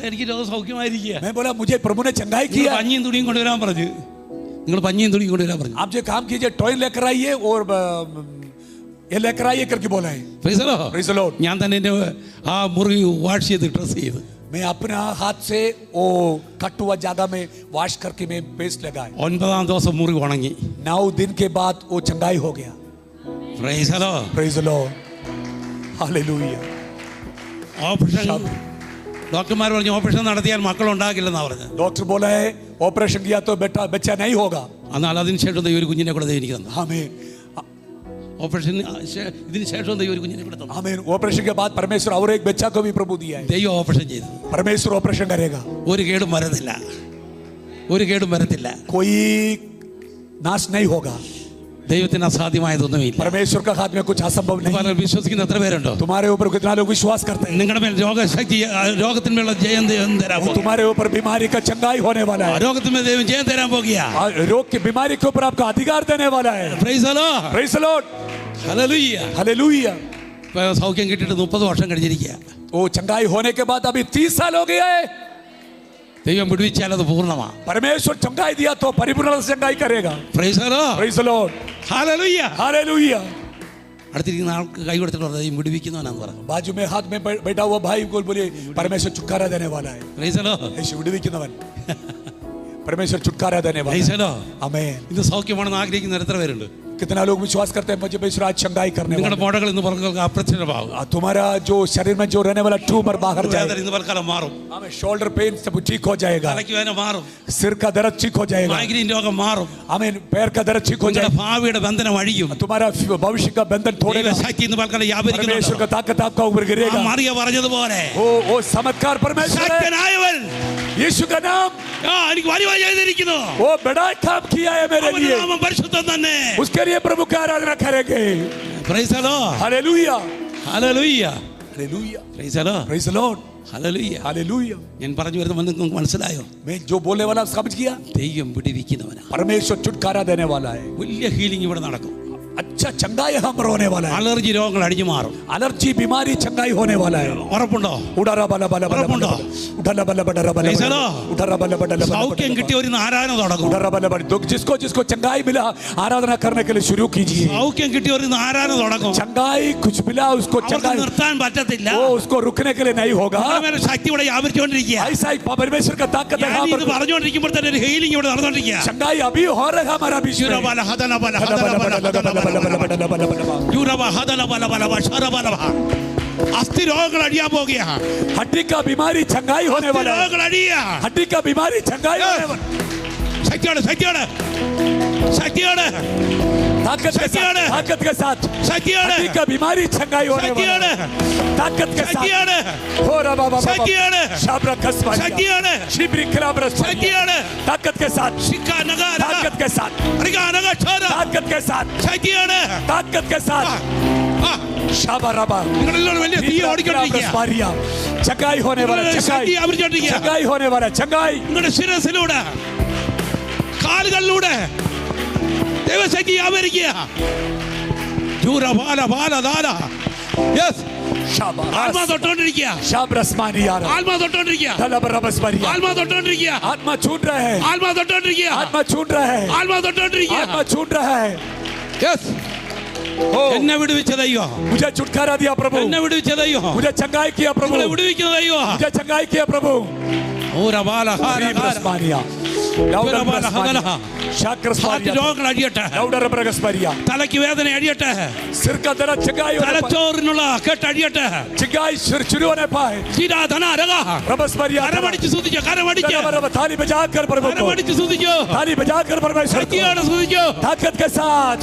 എനിക്ക് രോഗം സൗഖ്യമായിരിക്കുക. मैं बोला मुझे प्रभु ने चंगाई किया. പഞ്ഞിയും തുണിയും കൊണ്ടുവരാൻ പറഞ്ഞു. നിങ്ങൾ പഞ്ഞിയും തുണിയും കൊണ്ടുവരാൻ പറഞ്ഞു. आप जो काम कीजिए टॉयल लेकर आइए और ये लेकर आइए करके बोला है. Praise the Lord. Praise the Lord. ഞാൻ തന്നെ എൻ്റെ ആ മുറി വാഷ് ചെയ്ത് ഡ്രസ് ചെയ്ത് मैं अपना हाथ से वो कट हुआ जगह में वॉश करके मैं पेस्ट लगाया. 9ാം ദിവസം മുറി ഉണങ്ങി. 9 दिन के बाद वो चंगाई हो गया. Price the Lord. Praise the Lord. Hallelujah. Operation ഡോക്ടർമാർ പറഞ്ഞു ഓപ്പറേഷൻ നടത്തിയാൽ മക്കൾ ഉണ്ടാകില്ലെന്നാ പറഞ്ഞത്. डॉक्टर बोला है ऑपरेशन किया तो बेटा बच्चा नहीं होगा. എന്നാൽ അതിനുശേഷം ദൈവം ഒരു കുഞ്ഞിനെ കൂടെ എനിക്ക് തന്നു. आमीन. ഓപ്പറേഷൻ ഇതിന് ശേഷം ദൈവം ഒരു കുഞ്ഞിനെ കൂടെ തന്നു. आमीन. ऑपरेशन के बाद परमेश्वर और एक बच्चा को भी प्रभु दिया है. ദൈവം ഓപ്പറേഷൻ ചെയ്തു. परमेश्वर ऑपरेशन करेगा. ഒരു കേടും വരത്തില്ല. ഒരു കേടും വരത്തില്ല. कोई नाश नहीं होगा. ദൈവത്തിന് അസാധ്യമായതൊന്നുമില്ല. परमेश्वर का हाथ में कुछ असंभव नहीं. പലരും വിശ്വസിക്കുന്ന എത്ര പേരുണ്ടോ? तुम्हारे ऊपर कितना लोग विश्वास करते हैं? നിങ്ങളുടെ മേൽ രോഗശക്തി രോഗത്തിന്മേലുള്ള ജയം ദൈവം തരാൻ പോകുന്നു. तुम्हारे ऊपर बीमारी का चंगाई होने वाला है. രോഗത്തിന്മേൽ ദൈവം ജയം തരാൻ പോകുകയാ. रोग की बीमारी के ऊपर आपका अधिकार देने वाला है. Praise the Lord. Praise the Lord. Hallelujah. Hallelujah. ഇപ്പൊ സൗഖ്യം കിട്ടിയിട്ട് 30 വർഷം കഴിഞ്ഞിരിക്കുക. वो चंगाई होने के बाद अभी 30 साल हो गया है. ദൈവം വിടുവിച്ചാൽ അത് പൂർണ്ണമാണ്. परमेश्वर चंगाई दिया तो परिपूर्ण चंगाई करेगा. Price the Lord. Praise the Lord. Hallelujah. Hallelujah. അടുത്തിരിക്കുന്ന ആൾക്ക് കൈ കൊടുത്തിട്ട് ദൈവം വിടുവിക്കുന്നവനാന്ന് പറഞ്ഞു. बाजू में हाथ में बैठा हुआ भाई को बोले परमेश्वर छुटकारा देने वाला है. Praise the Lord. यीशु വിടുവിക്കുന്നവൻ. परमेश्वर छुटकारा देने वाला പ്രൈസ് है. The Lord. आमीन. ഇത് സൗഖ്യമാണെന്ന് ആഗ്രഹിക്കുന്ന എത്ര പേരുണ്ട്? कितना लोग विश्वास करते हैं मुझे परमेश्वर आज चंगाई करने वाला നിങ്ങളുടെ മോടകൾ ഇന്ന് പലർക്കും അപ്രത്യക്ഷമാകും. है. तुम्हारा जो शरीर में जो रहने वाला ट्यूमर बाहर जाएगा. ഇന്ന് പലക്കാലം മാറും. हमें शोल्डर पेन सब ठीक हो जाएगा. തലയ്ക്ക് വേദന മാറും. सिर का दर्द ठीक हो जाएगा. മൈഗ്രെയിൻ രോഗം മാറും. आमीन. पैर का दर्द ठीक हो നിങ്ങളുടെ जाएगा. ഭാവിയുടെ ബന്ധനം അഴിയും. तुम्हारा भविष्य का बंधन तोड़ेगा. ശക്തി ഇന്ന് പലക്കാലം परमेश्वर വ്യാപരിക്കുന്നുണ്ട്. का ताकत आपका ऊपर गिरेगा. മറിയ പറഞ്ഞതുപോലെ वो चमत्कार परमेश्वर है. ശക്തനായവൻ यीशु का नाम എനിക്ക് വലിയ ചെയ്തിരിക്കുന്നു. वो बड़ा काम किया है मेरे അവന്റെ लिए. നാമം പരിശുദ്ധം തന്നെ. उसके लिए प्रभु का आराधना करेंगे. Price the Lord. Hallelujah. Hallelujah. Hallelujah. Price the lord. Praise the lord. Hallelujah. Hallelujah. ഞാൻ പറഞ്ഞു വരുന്നത് നിങ്ങൾക്ക് മനസ്സിലായോ? मैं जो बोलने वाला समझ गया. ദൈവം വിടുവിക്കുന്നവനാ. परमेश्वर छुटकारा देने वाला है. വലിയ ഹീലിംഗ് ഇവിടെ നടക്കും. अच्छा चंगाई हम होने वाला है. അലർജി രോഗങ്ങൾ അടിഞ്ഞു മാറും. एलर्जी बीमारी चंगाई होने वाला है. ഉറപ്പുണ്ടോ? उड़ारा बला बला बला ഉറപ്പുണ്ടോ? उठाला बला बला बला उठारा बला बला बला സൗഖ്യം കിട്ടിയ ഒരു ആരാധന തുടങ്ങും. उठारा बला बला जिसको जिसको चंगाई मिला आराधना करने के लिए शुरू कीजिए. സൗഖ്യം കിട്ടിയ ഒരു ആരാധന തുടങ്ങും. चंगाई कुछ मिला उसको चंगाई നിർത്താൻ പറ്റത്തില്ല. वो उसको रुकने के लिए नहीं होगा. ശക്തി ഇവിടെ വ്യാപരിച്ചുകൊണ്ടിരിക്കുക. ऐसा ही परमेश्वर का ताकत है. ഇത് പറഞ്ഞുകൊണ്ടിരിക്കുമ്പോൾ തന്നെ ഒരു ഹീലിംഗ് ഇവിടെ നടന്നുകൊണ്ടിരിക്കുക. चंगाई अभी हो रहा है हमारा बीच में. അസ്ഥി രോഗങ്ങൾ അടിയാൻ പോകുക. हड्डी का बीमारी चंगाई होने वाला है. हड्डी का बीमारी चंगाई होने वाला. ശക്തിയോടെ ശക്തിയോടെ ശക്തിയോടെ ताकत के साथ ताकत के साथ ശക്തിയോടെ हड्डी का बीमारी चंगाई होने वाला है. ताकत के साथ ശക്തിയോടെ हो रहा बाबा ശക്തിയോടെ शाबरा खसवारी ശക്തിയോടെ शिबरी खराबरस ശക്തിയോടെ ताकत के साथ ശിക്കാ നഗാ ताकत के साथ റികാ നഗാ ഛോര ताकत के साथ ശക്തിയോടെ ताकत के साथ शाबराबा നിങ്ങളെല്ലാം വലിയ തീ ഓടിക്കൊണ്ടിരിക്കുക. चंगाई होने वाला चंगाई चंगाई होने वाला चंगाई നിങ്ങളുടെ ശിരസിലൂടെ കാലുകളിലൂടെ ദൈവശക്തി വ്യാപരിക്കുക. ആത്മാ തൊട്ടോണ്ടിരിക്കുക. ആത്മാ തൊട്ടോണ്ടിരിക്കുക. ആത്മാ തൊട്ടോണ്ടിരിക്കുക. आत्मा छूट रहा है. ആത്മാ തൊട്ടോണ്ടിരിക്കുക. आत्मा छूट रहा है. ആത്മാ തൊട്ടോണ്ടിരിക്കുക. आत्मा छूट रहा है. എന്നെ വിടുവിച്ച ദൈവം. मुझे छुटकारा दिया प्रभु. എന്നെ വിടുവിച്ച ദൈവം. मुझे चंगाई किया प्रभु. നിങ്ങളെ വിടുവിക്കുന്ന ദൈവം. मुझे चंगाई किया प्रभु. രോഗങ്ങൾ അടിയട്ടെ. തലയ്ക്ക് വേദന അടിയട്ടെ. सिर का दर्द चंगाई होने पाए. തലച്ചോറിനുള്ള കെട്ട് അടിയട്ടെ. चंगाई शुरू होने पाए. കരമടിച്ച് സ്തുതിച്ചോ. കരമടിച്ച് थाली बजाकर प्रभु को കരമടിച്ച് സ്തുതിച്ചോ. थाली बजाकर परमेश्वर को ശക്തിയോടെ സ്തുതിച്ചോ. ताकत के साथ.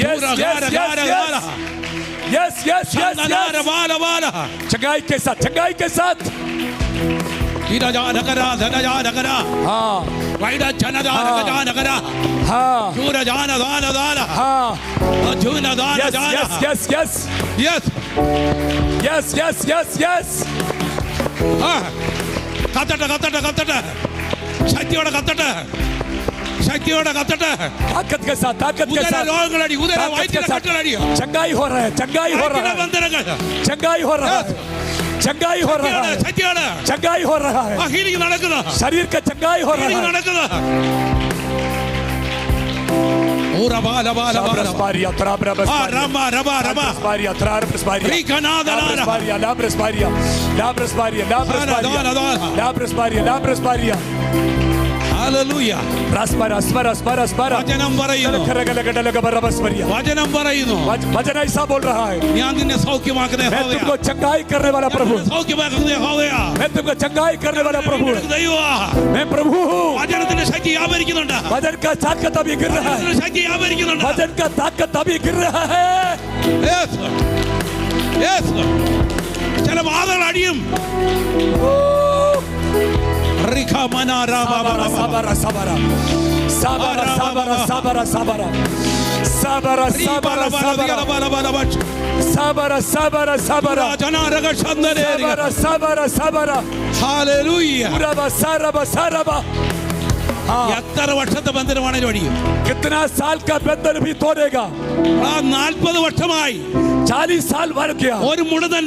Yes, yes, yes, yes. Yes, yes, yes, yes. चंगाई के साथ चंगाई के साथ. हाँ yes, yes, yes, yes. കത്തട്ടെ കത്തട്ടെ കത്തട്ടെ. ശക്തിയോടെ കത്തട്ടെ. ശക്തിയോടെ കത്തട്ടെ. ताकत के साथ ताकत के साथ രോഗങ്ങളടി ഉദര വൈദ്യുത കട്ടളടിയോ. चंगाई हो रहा है चंगाई हो रहा है ബന്ധനങ്ങൾ चंगाई हो रहा है चंगाई हो रहा है ശക്തിയോടെ चंगाई हो रहा है. ഹീലിംഗ് നടക്കുന്നു. शरीर का चंगाई हो रहा है. നടക്കുന്നു. Brasparia, trabra brasparia. Rama rama rama. Brasparia, trabra brasparia. Rikanada La brasparia, la brasparia. La brasparia, la brasparia. La brasparia, la brasparia. Hallelujah. Braspara, spara, spara, spara. വചനം പറയുന്നു. വചനം പറയുന്നു. वचन ऐसा बोल रहा है. ഞാൻ നിന്നെ സൗഖ്യമാക്കുന്ന मैं യഹോവയാ. तुमको चंगाई करने वाला प्रभु. സൗഖ്യമാക്കുന്ന യഹോവയാ. मैं तुमको चंगाई करने वाला प्रभु. ദൈവമാ. मैं प्रभु हूँ. വചനത്തിന്റെ ശക്തി വ്യാപരിക്കുന്നുണ്ട്. वचन का ताकत अभी गिर रहा है. വചനത്തിന്റെ ശക്തി വ്യാപരിക്കുന്നുണ്ട്. वचन का ताकत अभी गिर रहा है. Yes. Yes. ചില വാദങ്ങൾ അടിയും. റിഖമന sabara sabara sabara sabara sabara sabara sabara sabara sabara sabara sabara sabara sabara sabara Hallelujah. uraba saraba saraba. എത്ര വർഷത്തെ ബന്ധനമാണെങ്കിലും അടിയും. कितना साल का बंधन भी तोड़ेगा. 40 വർഷമായി 40 साल भर गया. ഒരു മുഴുവൻ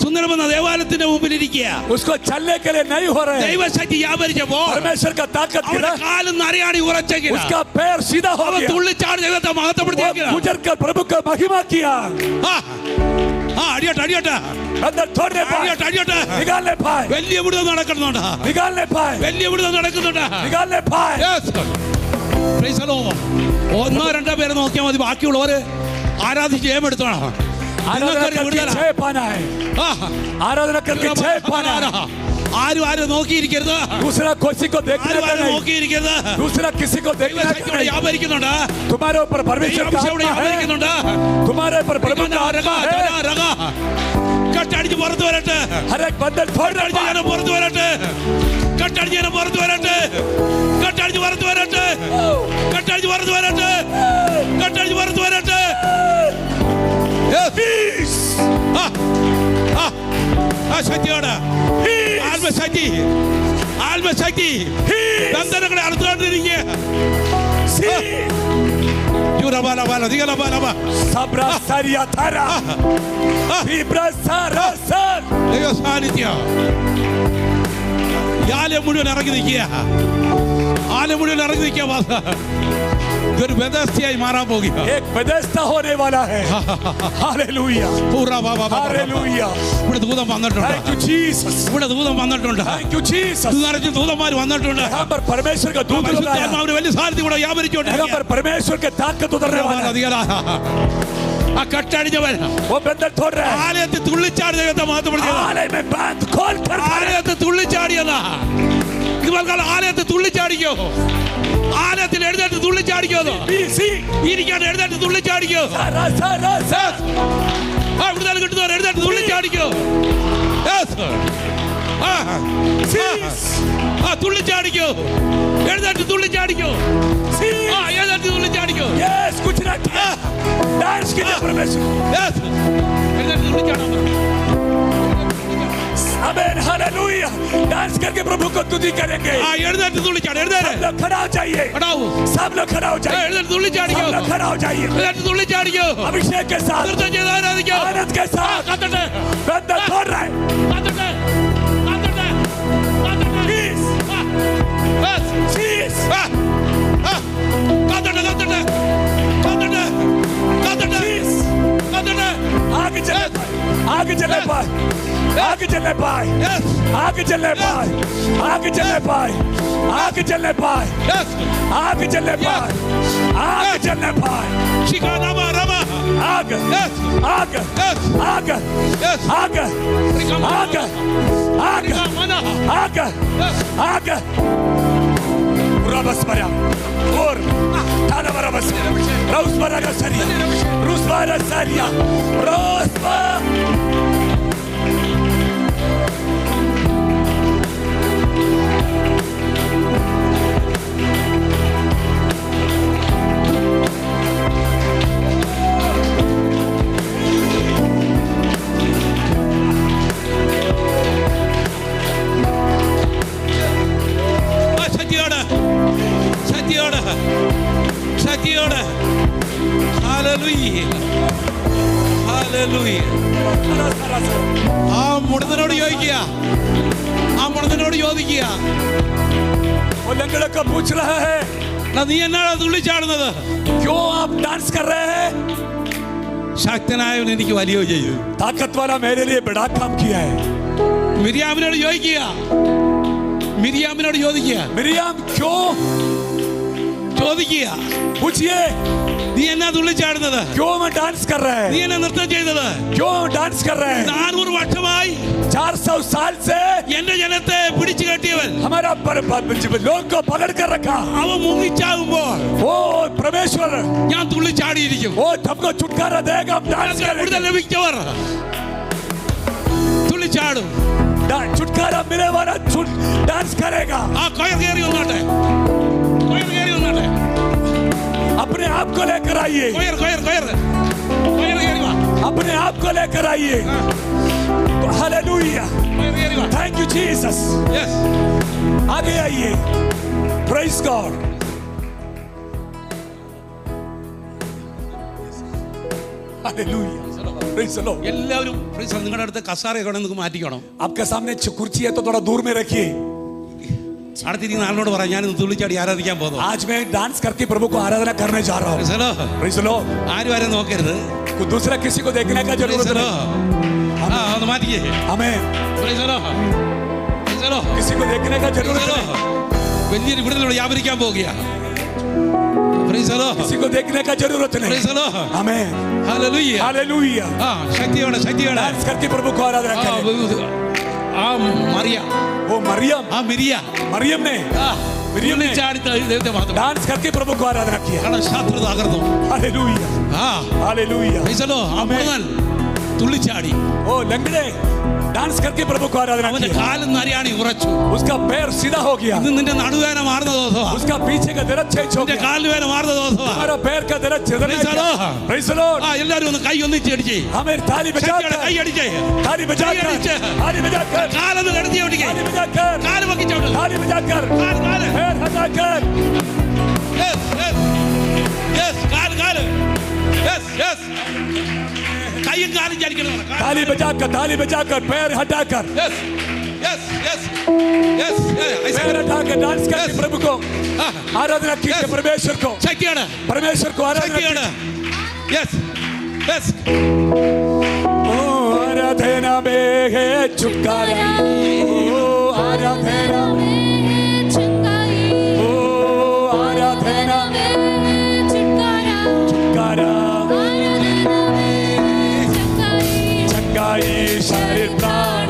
സുന്ദരമെന്ന ദേവാലയത്തിന്റെ മുമ്പിൽ ഇരിക്കുക. उसको चलने के लिए नहीं हो रहे. ദൈവശക്തി വ്യാപരിച്ചപ്പോൾ परमेश्वर का ताकत गिरा. കാലും നരയാണി ഉറച്ചെങ്കിൽ उसका पैर सीधा हो गया. തുള്ളിച്ചാടി ദൈവത്തെ മഹത്വപ്പെടുത്തിയെങ്കിൽ गुजर कर प्रभु का महिमा किया. അടിയോട്ടെ അടിയോട്ടെ अंदर छोड़ने पाए. അടിയോട്ടെ അടിയോട്ടെ. निकालने पाए. വലിയ വിടുതൽ നടക്കുന്നുണ്ട്. निकालने पाए. വലിയ വിടുതൽ നടക്കുന്നുണ്ട്. निकालने पाए. Praise the Lord. ഒന്നോ രണ്ടോ പേരെ നോക്കിയാൽ മതി. ബാക്കിയുള്ളവര് ആരാധിച്ച് ജയമെടുത്തോണം. आराधना करके जय पाना है. आराधना करके जय पाना है. ആരും ആരും നോക്കിയിരിക്കരുത്. दूसरा किसी को देखने का ആരും नहीं. നോക്കിയിരിക്കരുത്. दूसरा किसी को देखने का नहीं. വ്യാപരിക്കുന്നുണ്ട്. तुम्हारे ऊपर परमेश्वर का आत्मा है. വ്യാപരിക്കുന്നുണ്ട്. तुम्हारे ऊपर प्रभु का आत्मा है. കട്ടടിച്ച് പുറത്തു വരട്ടെ. हर एक बंधन छोड़ने കട്ടടിച്ച് ഞാൻ പുറത്തു വരട്ടെ. കട്ടടിച്ച് ഞാൻ പുറത്തു വരട്ടെ. കട്ടടിച്ച് പുറത്തു വരട്ടെ. കട്ടടിച്ച് പുറത്തു വരട്ടെ. കട്ടടിച്ച് പുറത്തു വരട്ടെ. ശക്തിയോടെ ആത്മശക്തി ആത്മശക്തി ബന്ധനങ്ങളെ അറുത്തുകൊണ്ടിരിക്കുക. സാന്നിധ്യം ആലയം മുഴുവൻ ഇറങ്ങി നിൽക്കുക. ആലയം മുഴുവൻ ഇറങ്ങി നിൽക്കുക. ഒരു ബെഥസ്തയായി മാറാൻ പോകുക. ഇവിടെ ദൂതം വന്നിട്ടുണ്ട്. ഇവിടെ ദൂതം വന്നിട്ടുണ്ട്. ദൂതന്മാർ വന്നിട്ടുണ്ട്. അവര് വലിയ സാന്നിധ്യം കൂടെ വ്യാപരിച്ചുകൊണ്ട് ആ കട്ടടിച്ചവൻ ആലയത്തിൽ തുള്ളിച്ചാടി ദൈവത്തെ മാത്രം ആലയത്തിൽ തുള്ളിച്ചാടിയതാ. ഇതുപോലെ ആലയത്തിൽ തുള്ളിച്ചാടിക്കോ. ആലയത്തിൽ എഴുന്നേറ്റ് തുള്ളിച്ചാടിക്കോ. ഇരിക്കാൻ എഴുന്നേറ്റ് തുള്ളിച്ചാടിക്കോ. ഇവിടുന്ന് കിട്ടുന്നവർ എഴുന്നേറ്റ് തുള്ളിച്ചാടിക്കോ. തുള്ളിച്ചാടിക്കോ. എഴുന്നേറ്റ് തുള്ളിച്ചാടിക്കോ. എഴുന്നേറ്റ് തുള്ളിച്ചാടിക്കോ. എഴുന്നേറ്റ് തുള്ളിച്ചാടോ. Amen hallelujah. डांस करके प्रभु को स्तुति करेंगे. एഴുന്നേറ്റ് തുള്ളിച്ചാട്. എഴുന്നേറ്റ് लोग खड़ा हो जाइए. सब लोग खड़ा हो जाइए. എഴുന്നേറ്റ് തുള്ളിച്ചാടിക്കോ. खड़ा हो जाइए. എഴുന്നേറ്റ് തുള്ളിച്ചാടിക്കോ. अभिषेक के साथ നൃത്തം ചെയ്ത് ആരാധിക്കോ. आनंद के साथ കത്തട്ടെ. बंदर छोड़ रहा है. കത്തട്ടെ. കത്തട്ടെ. കത്തട്ടെ. Peace. Peace. കത്തട്ടെ. കത്തട്ടെ. കത്തട്ടെ. കത്തട്ടെ. കത്തട്ടെ. आगे चले पाए. आगे चले पाए. आगे चलने पाए. आगे चलने पाए. आगे चलने पाए. आगे चलने पाए. आगे चलने पाए. आगे चलने पाए. शिकानामा रमा. आगे. आगे. आगे. आगे. आगे. आगे. आगे. आगे. रबस मरा. और थाना मरा बस. रोस मरा का सरिया. रोस मरा सरिया. रोस मरा. ശക്തിയോടെ ഹല്ലേലൂയ. ഹല്ലേലൂയ. ആ മുടന്തനോട് ചോദിക്കുക. ആ മുടന്തനോട് ചോദിക്കുക. लंगड़ों को पूछ रहा है നീ എന്നാണ് തുള്ളിച്ചാടുന്നത്? क्यों आप डांस कर रहे हैं? ശക്തനായവൻ എനിക്ക് വലിയ ചെയ്തു. ताकत वाला मेरे लिए बड़ा काम किया है. മിരിയാമിനോട് ചോദിക്കുക. മിരിയാമിനോട് ചോദിക്കുക. मिरियम क्यों ചോദിക്കുക. पूछिए നീ എന്നാ തുള്ളിച്ചാടുന്നത്? क्यों मैं डांस कर रहा है? നീ എന്നാ നൃത്തം ചെയ്തത്? क्यों डांस कर रहे हैं? 400 വർഷമായി 400 साल से എന്റെ ജനത്തെ പിടിച്ചു കെട്ടിയവൻ हमारा लोग को पकड़ कर रखा. അവൻ മുങ്ങിച്ചാകുമ്പോൾ वो परमेश्वर ഞാൻ തുള്ളിച്ചാടിയിരിക്കും. वो सबको छुटकारा देगा. हम डांस വിടുതൽ करेंगे. ലഭിച്ചവർ തുള്ളിച്ചാടും. छुटकारा मिले वाला डांस करेगा. ആ കൊയർ കയറി വന്നോട്ടെ. കൊയർ കയറി വന്നോട്ടെ. अपने आप को लेकर आइए. കൊയർ കൊയർ കൊയർ കൊയർ കയറി വാ. अपने आप को लेकर आइए. हालेलुया. കൊയർ കയറി വാ. Thank you Jesus. യെസ്. आगे आइए. Praise God. Hallelujah. Praise the Lord. എല്ലാവരും നിങ്ങളുടെ അടുത്ത് കസാരയൊക്കെ നിങ്ങൾക്ക് മാറ്റിക്കണം. आपके सामने कुर्सी है तो थोड़ा दूर में रखिए. അടുത്തിരിക്കുന്ന ആളിനോട് പറയാം ഞാൻ തുള്ളിച്ചാടി ആരാധിക്കാൻ പോകുന്നു. आज मैं डांस करके प्रभु को आराधना करने जा रहा हूँ. Praise the Lord. ആരും ആരും നോക്കരുത്. दूसरा किसी को देखने का जरूरत नहीं. ഒന്ന് മാറ്റിക്കേ. आमेन. किसी को देखने का जरूरत नहीं. വലിയൊരു വിടുതലോട് വ്യാപരിക്കാൻ പോവുകയാണ്. किसी को देखने का जरूरत नहीं. आमेन. हालेलुया. हालेलुया. ശക്തിയോടെ ശക്തിയോടെ डांस करके प्रभु को आराधना करें. ആ മറിയ वो मरियम. मरियम ने ദൈവത്തെ മാത്രം डांस करके प्रभु को आराधना किया. ശത്രു തകർന്നു. हालेलुया. हालेलुया. തുള്ളിച്ചാടി. ओ लंगड़े डांस करके प्रभु को आराधना അവന്റെ किया। കാലും നരയാണി ഉറച്ചു. उसका पैर सीधा हो गया। ഇത് നിന്റെ നടുവേദന മാറുന്ന ദിവസമാണ്. उसका पीछे का दर्द चेंज हो നിന്റെ गया। കാലുവേദന മാറുന്ന ദിവസമാണ്. हमारा पैर का दर्द चेंज हो Praise the गया। Lord. Praise the Lord. ആ എല്ലാവരും ഒന്ന് കൈ ഒന്നിച്ച് അടിച്ചേ. हमें ताली बजाकर കൈ അടിച്ചേ. ताली बजाकर ताली बजाकर കാലൊന്ന് കടത്തി ഓടിക്കേ. ताली बजाकर കാല് പൊക്കിച്ചോട്ട്. ताली बजाकर കാല് കാല്. पैर हटाकर Yes, yes. Yes, കാല് കാല്. Yes, yes. കൈയും കാലും ചലിക്കണം. ताली बजाकर पैर हटाकर Yes, yes, yes. Yes, yes. पैर हटाकर डांस करके प्रभु को आराधना कीजिए। परमेश्वर को ശക്തിയാണ്. परमेश्वर को आराधना ശക്തിയാണ്. कीजिए। Yes, yes. ओ आराधना में है छुटकारा। ओ आराधना में ओ आराधना छुटकारा चंगाई शरीर प्राण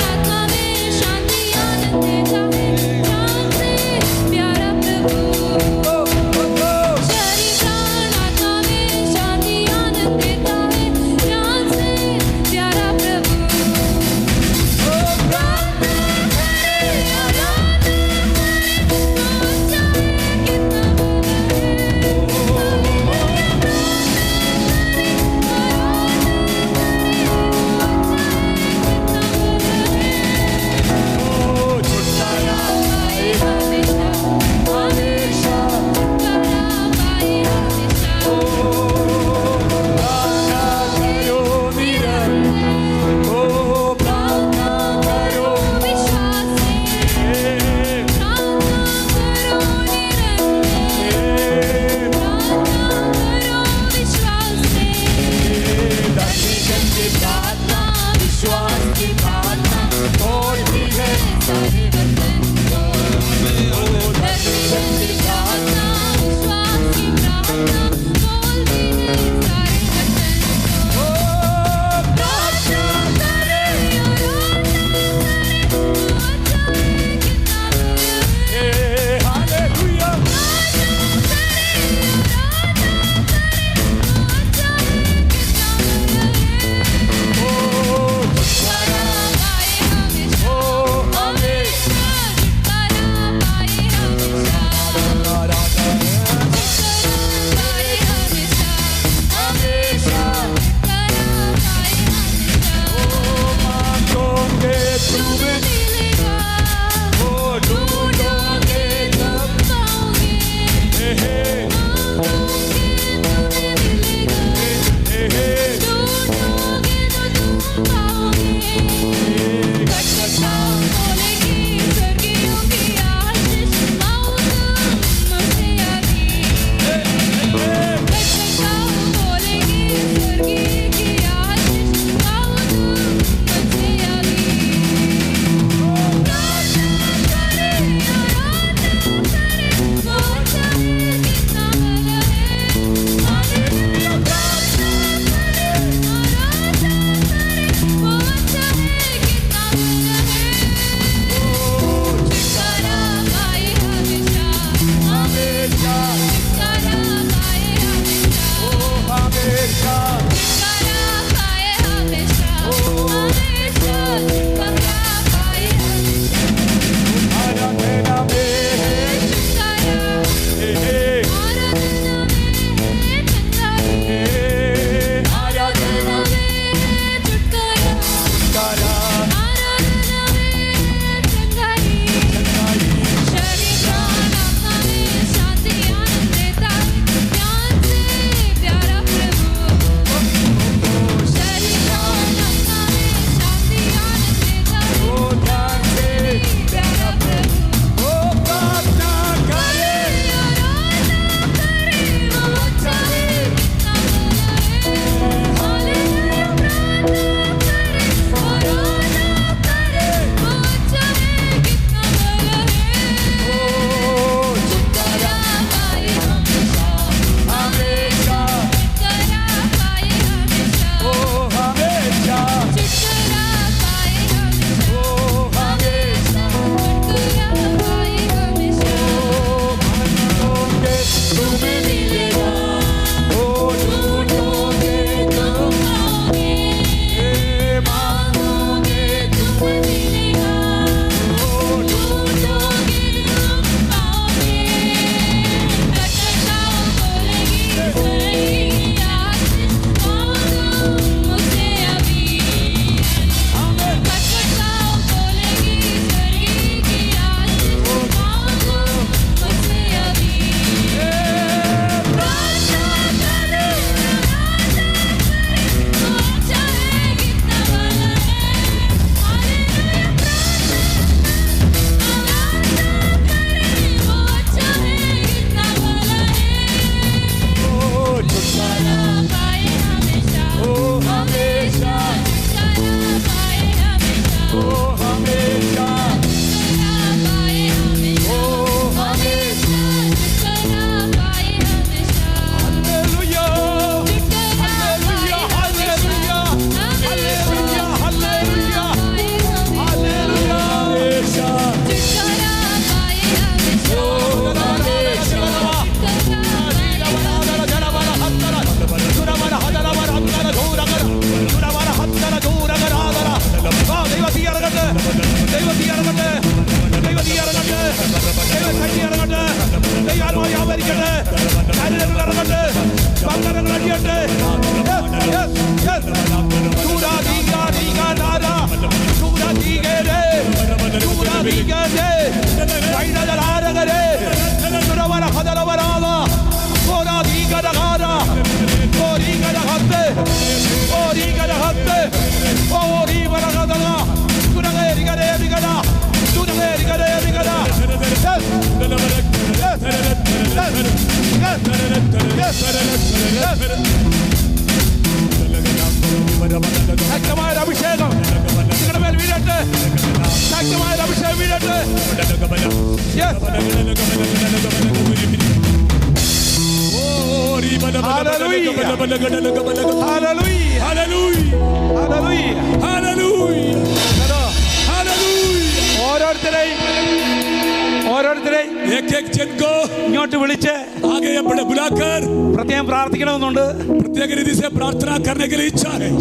വ്യാപരിക്കട്ടെ, ശരീരങ്ങൾ ഇറങ്ങട്ടെ, ബന്ധനങ്ങൾ അടിയട്ടെ. ശക്തമായ അഭിഷേകം നിങ്ങളുടെ മേൽ വീഴട്ടെ, ശക്തമായ അഭിഷേകം വീഴട്ടെ. ഓരോരുത്തരെയും ഇങ്ങോട്ട് വിളിച്ച് പ്രത്യേകം പ്രാർത്ഥിക്കണമെന്നുണ്ട്.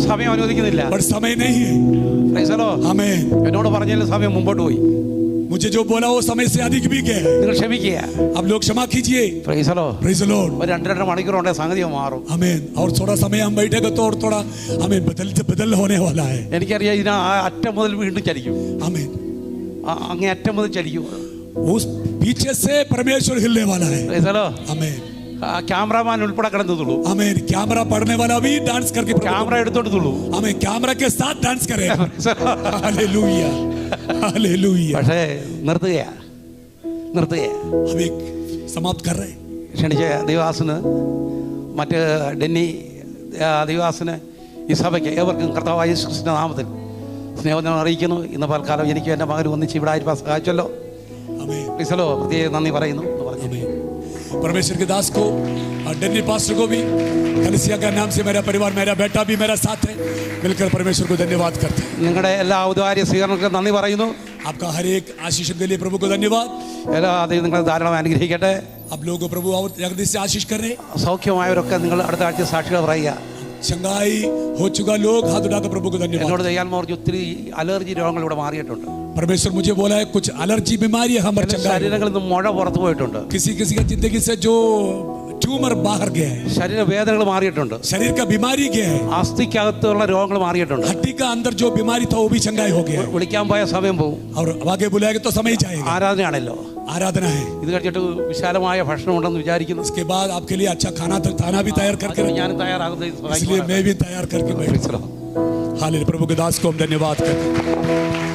സമയം അനുവദിക്കുന്നില്ല. എന്നോട് പറഞ്ഞാലും സമയം മുമ്പോട്ട് പോയി. मुझे जो बोला वो समय से अधिक भी गए. നിങ്ങൾ ക്ഷമിക്കുക. अब लोग क्षमा कीजिए. Praise the Lord. Praise the Lord. ഒരു 2-2 മണിക്കൂർ കൊണ്ട് സംഗതി മാറും. आमीन. और थोड़ा समय हम बैठेगा तो और थोड़ा हमें बदल होने वाला है. എനിക്കറിയാം ഇതിന് അറ്റം മുതൽ വീണ്ടും ചലിക്കും. आमीन. അങ്ങേ അറ്റം മുതൽ ചലിക്കും. उस पीछे से परमेश्वर हिलने वाला है. Praise the Lord. आमीन. ക്യാമറാമാൻ ഉൾപ്പെടെ കടന്നു തുള്ളൂ. आमीन. कैमरा पढ़ने वाला भी डांस करके ക്യാമറ എടുത്തോണ്ട് തുള്ളൂ. आमीन. कैमरा के साथ डांस करे. हालेलुया. हालेलुया. പക്ഷേ നിർത്തുക हम एक समाप्त कर रहे हैं. ക്ഷണിച്ച ദൈവദാസന്, മറ്റ് ഡെന്നി ദൈവദാസന്, ഈ സഭയ്ക്ക് ഏവർക്കും കർത്താവായ യേശു ക്രിസ്തുവിന്റെ നാമത്തിൽ സ്നേഹം അറിയിക്കുന്നു. ഇന്ന് പൽക്കാലം എനിക്കും എൻ്റെ മകനും ഒന്നിച്ച് ഇവിടെ ആയിരിക്കാൻ സഹായിച്ചല്ലോ. ക്രിസ്തലോ പ്രത്യേക നന്ദി പറയുന്നു. परमेश्वर के दास को और डेन्नी पास्टर को भी, कलीसिया का नाम से मेरा परिवार, मेरा बेटा भी मेरा साथ है, मिलकर परमेश्वर को धन्यवाद करते हैं. നിങ്ങളുടെ എല്ലാ ഔദാര്യ സ്വീകരണങ്ങൾക്കും നന്ദി പറയുന്നു. आपका हर एक आशीष के लिए प्रभु को धन्यवाद. എല്ലാ ദൈവം നിങ്ങളെ ധാരാളം അനുഗ്രഹിക്കട്ടെ. आप लोगों को प्रभु और जगदीश से आशीष कर रहे हैं. സൗഖ്യമായവരൊക്കെ നിങ്ങൾ അടുത്ത ആഴ്ച സാക്ഷികൾ പറയുക. चंगाई हो चुका लोग हाथ उठाकर प्रभु को धन्यवाद. എന്നോട് ദയാൽ മോർജ് ഒത്തിരി അലർജി രോഗങ്ങൾ ഇവിടെ മാറിയിട്ടുണ്ട്. परमेश्वर मुझे बोला है कुछ एलर्जी बीमारी हमारे ശരീരങ്ങളിൽ നിന്ന് മുഴ പുറത്തു പോയിട്ടുണ്ട്. किसी की जिंदगी से जो ट्यूमर बाहर गया है, ശരീര വേദനകൾ മാറിയിട്ടുണ്ട്. शरीर का बीमारी गया है, അസ്ഥിക്കകത്തുള്ള രോഗങ്ങൾ മാറിയിട്ടുണ്ട്. हड्डी का अंदर जो बीमारी था वो भी चंगाई हो गया है. വിളിക്കാൻ പോയ സമയം പോകും. और आगे बुलाएगा तो समय जाएगा. ആരാധനയാണല്ലോ, आराधना है. ഇത് കഴിഞ്ഞിട്ട് വിശാലമായ ഭക്ഷണം ഉണ്ടെന്ന് വിചാരിക്കുന്നു. इसके बाद आपके लिए अच्छा खाना भी तैयार करके ഞാൻ തയ്യാറാകുന്നത് इसलिए मैं भी तैयार करके बैठा. हालेलुया. प्रभु के दास को हम धन्यवाद करते हैं.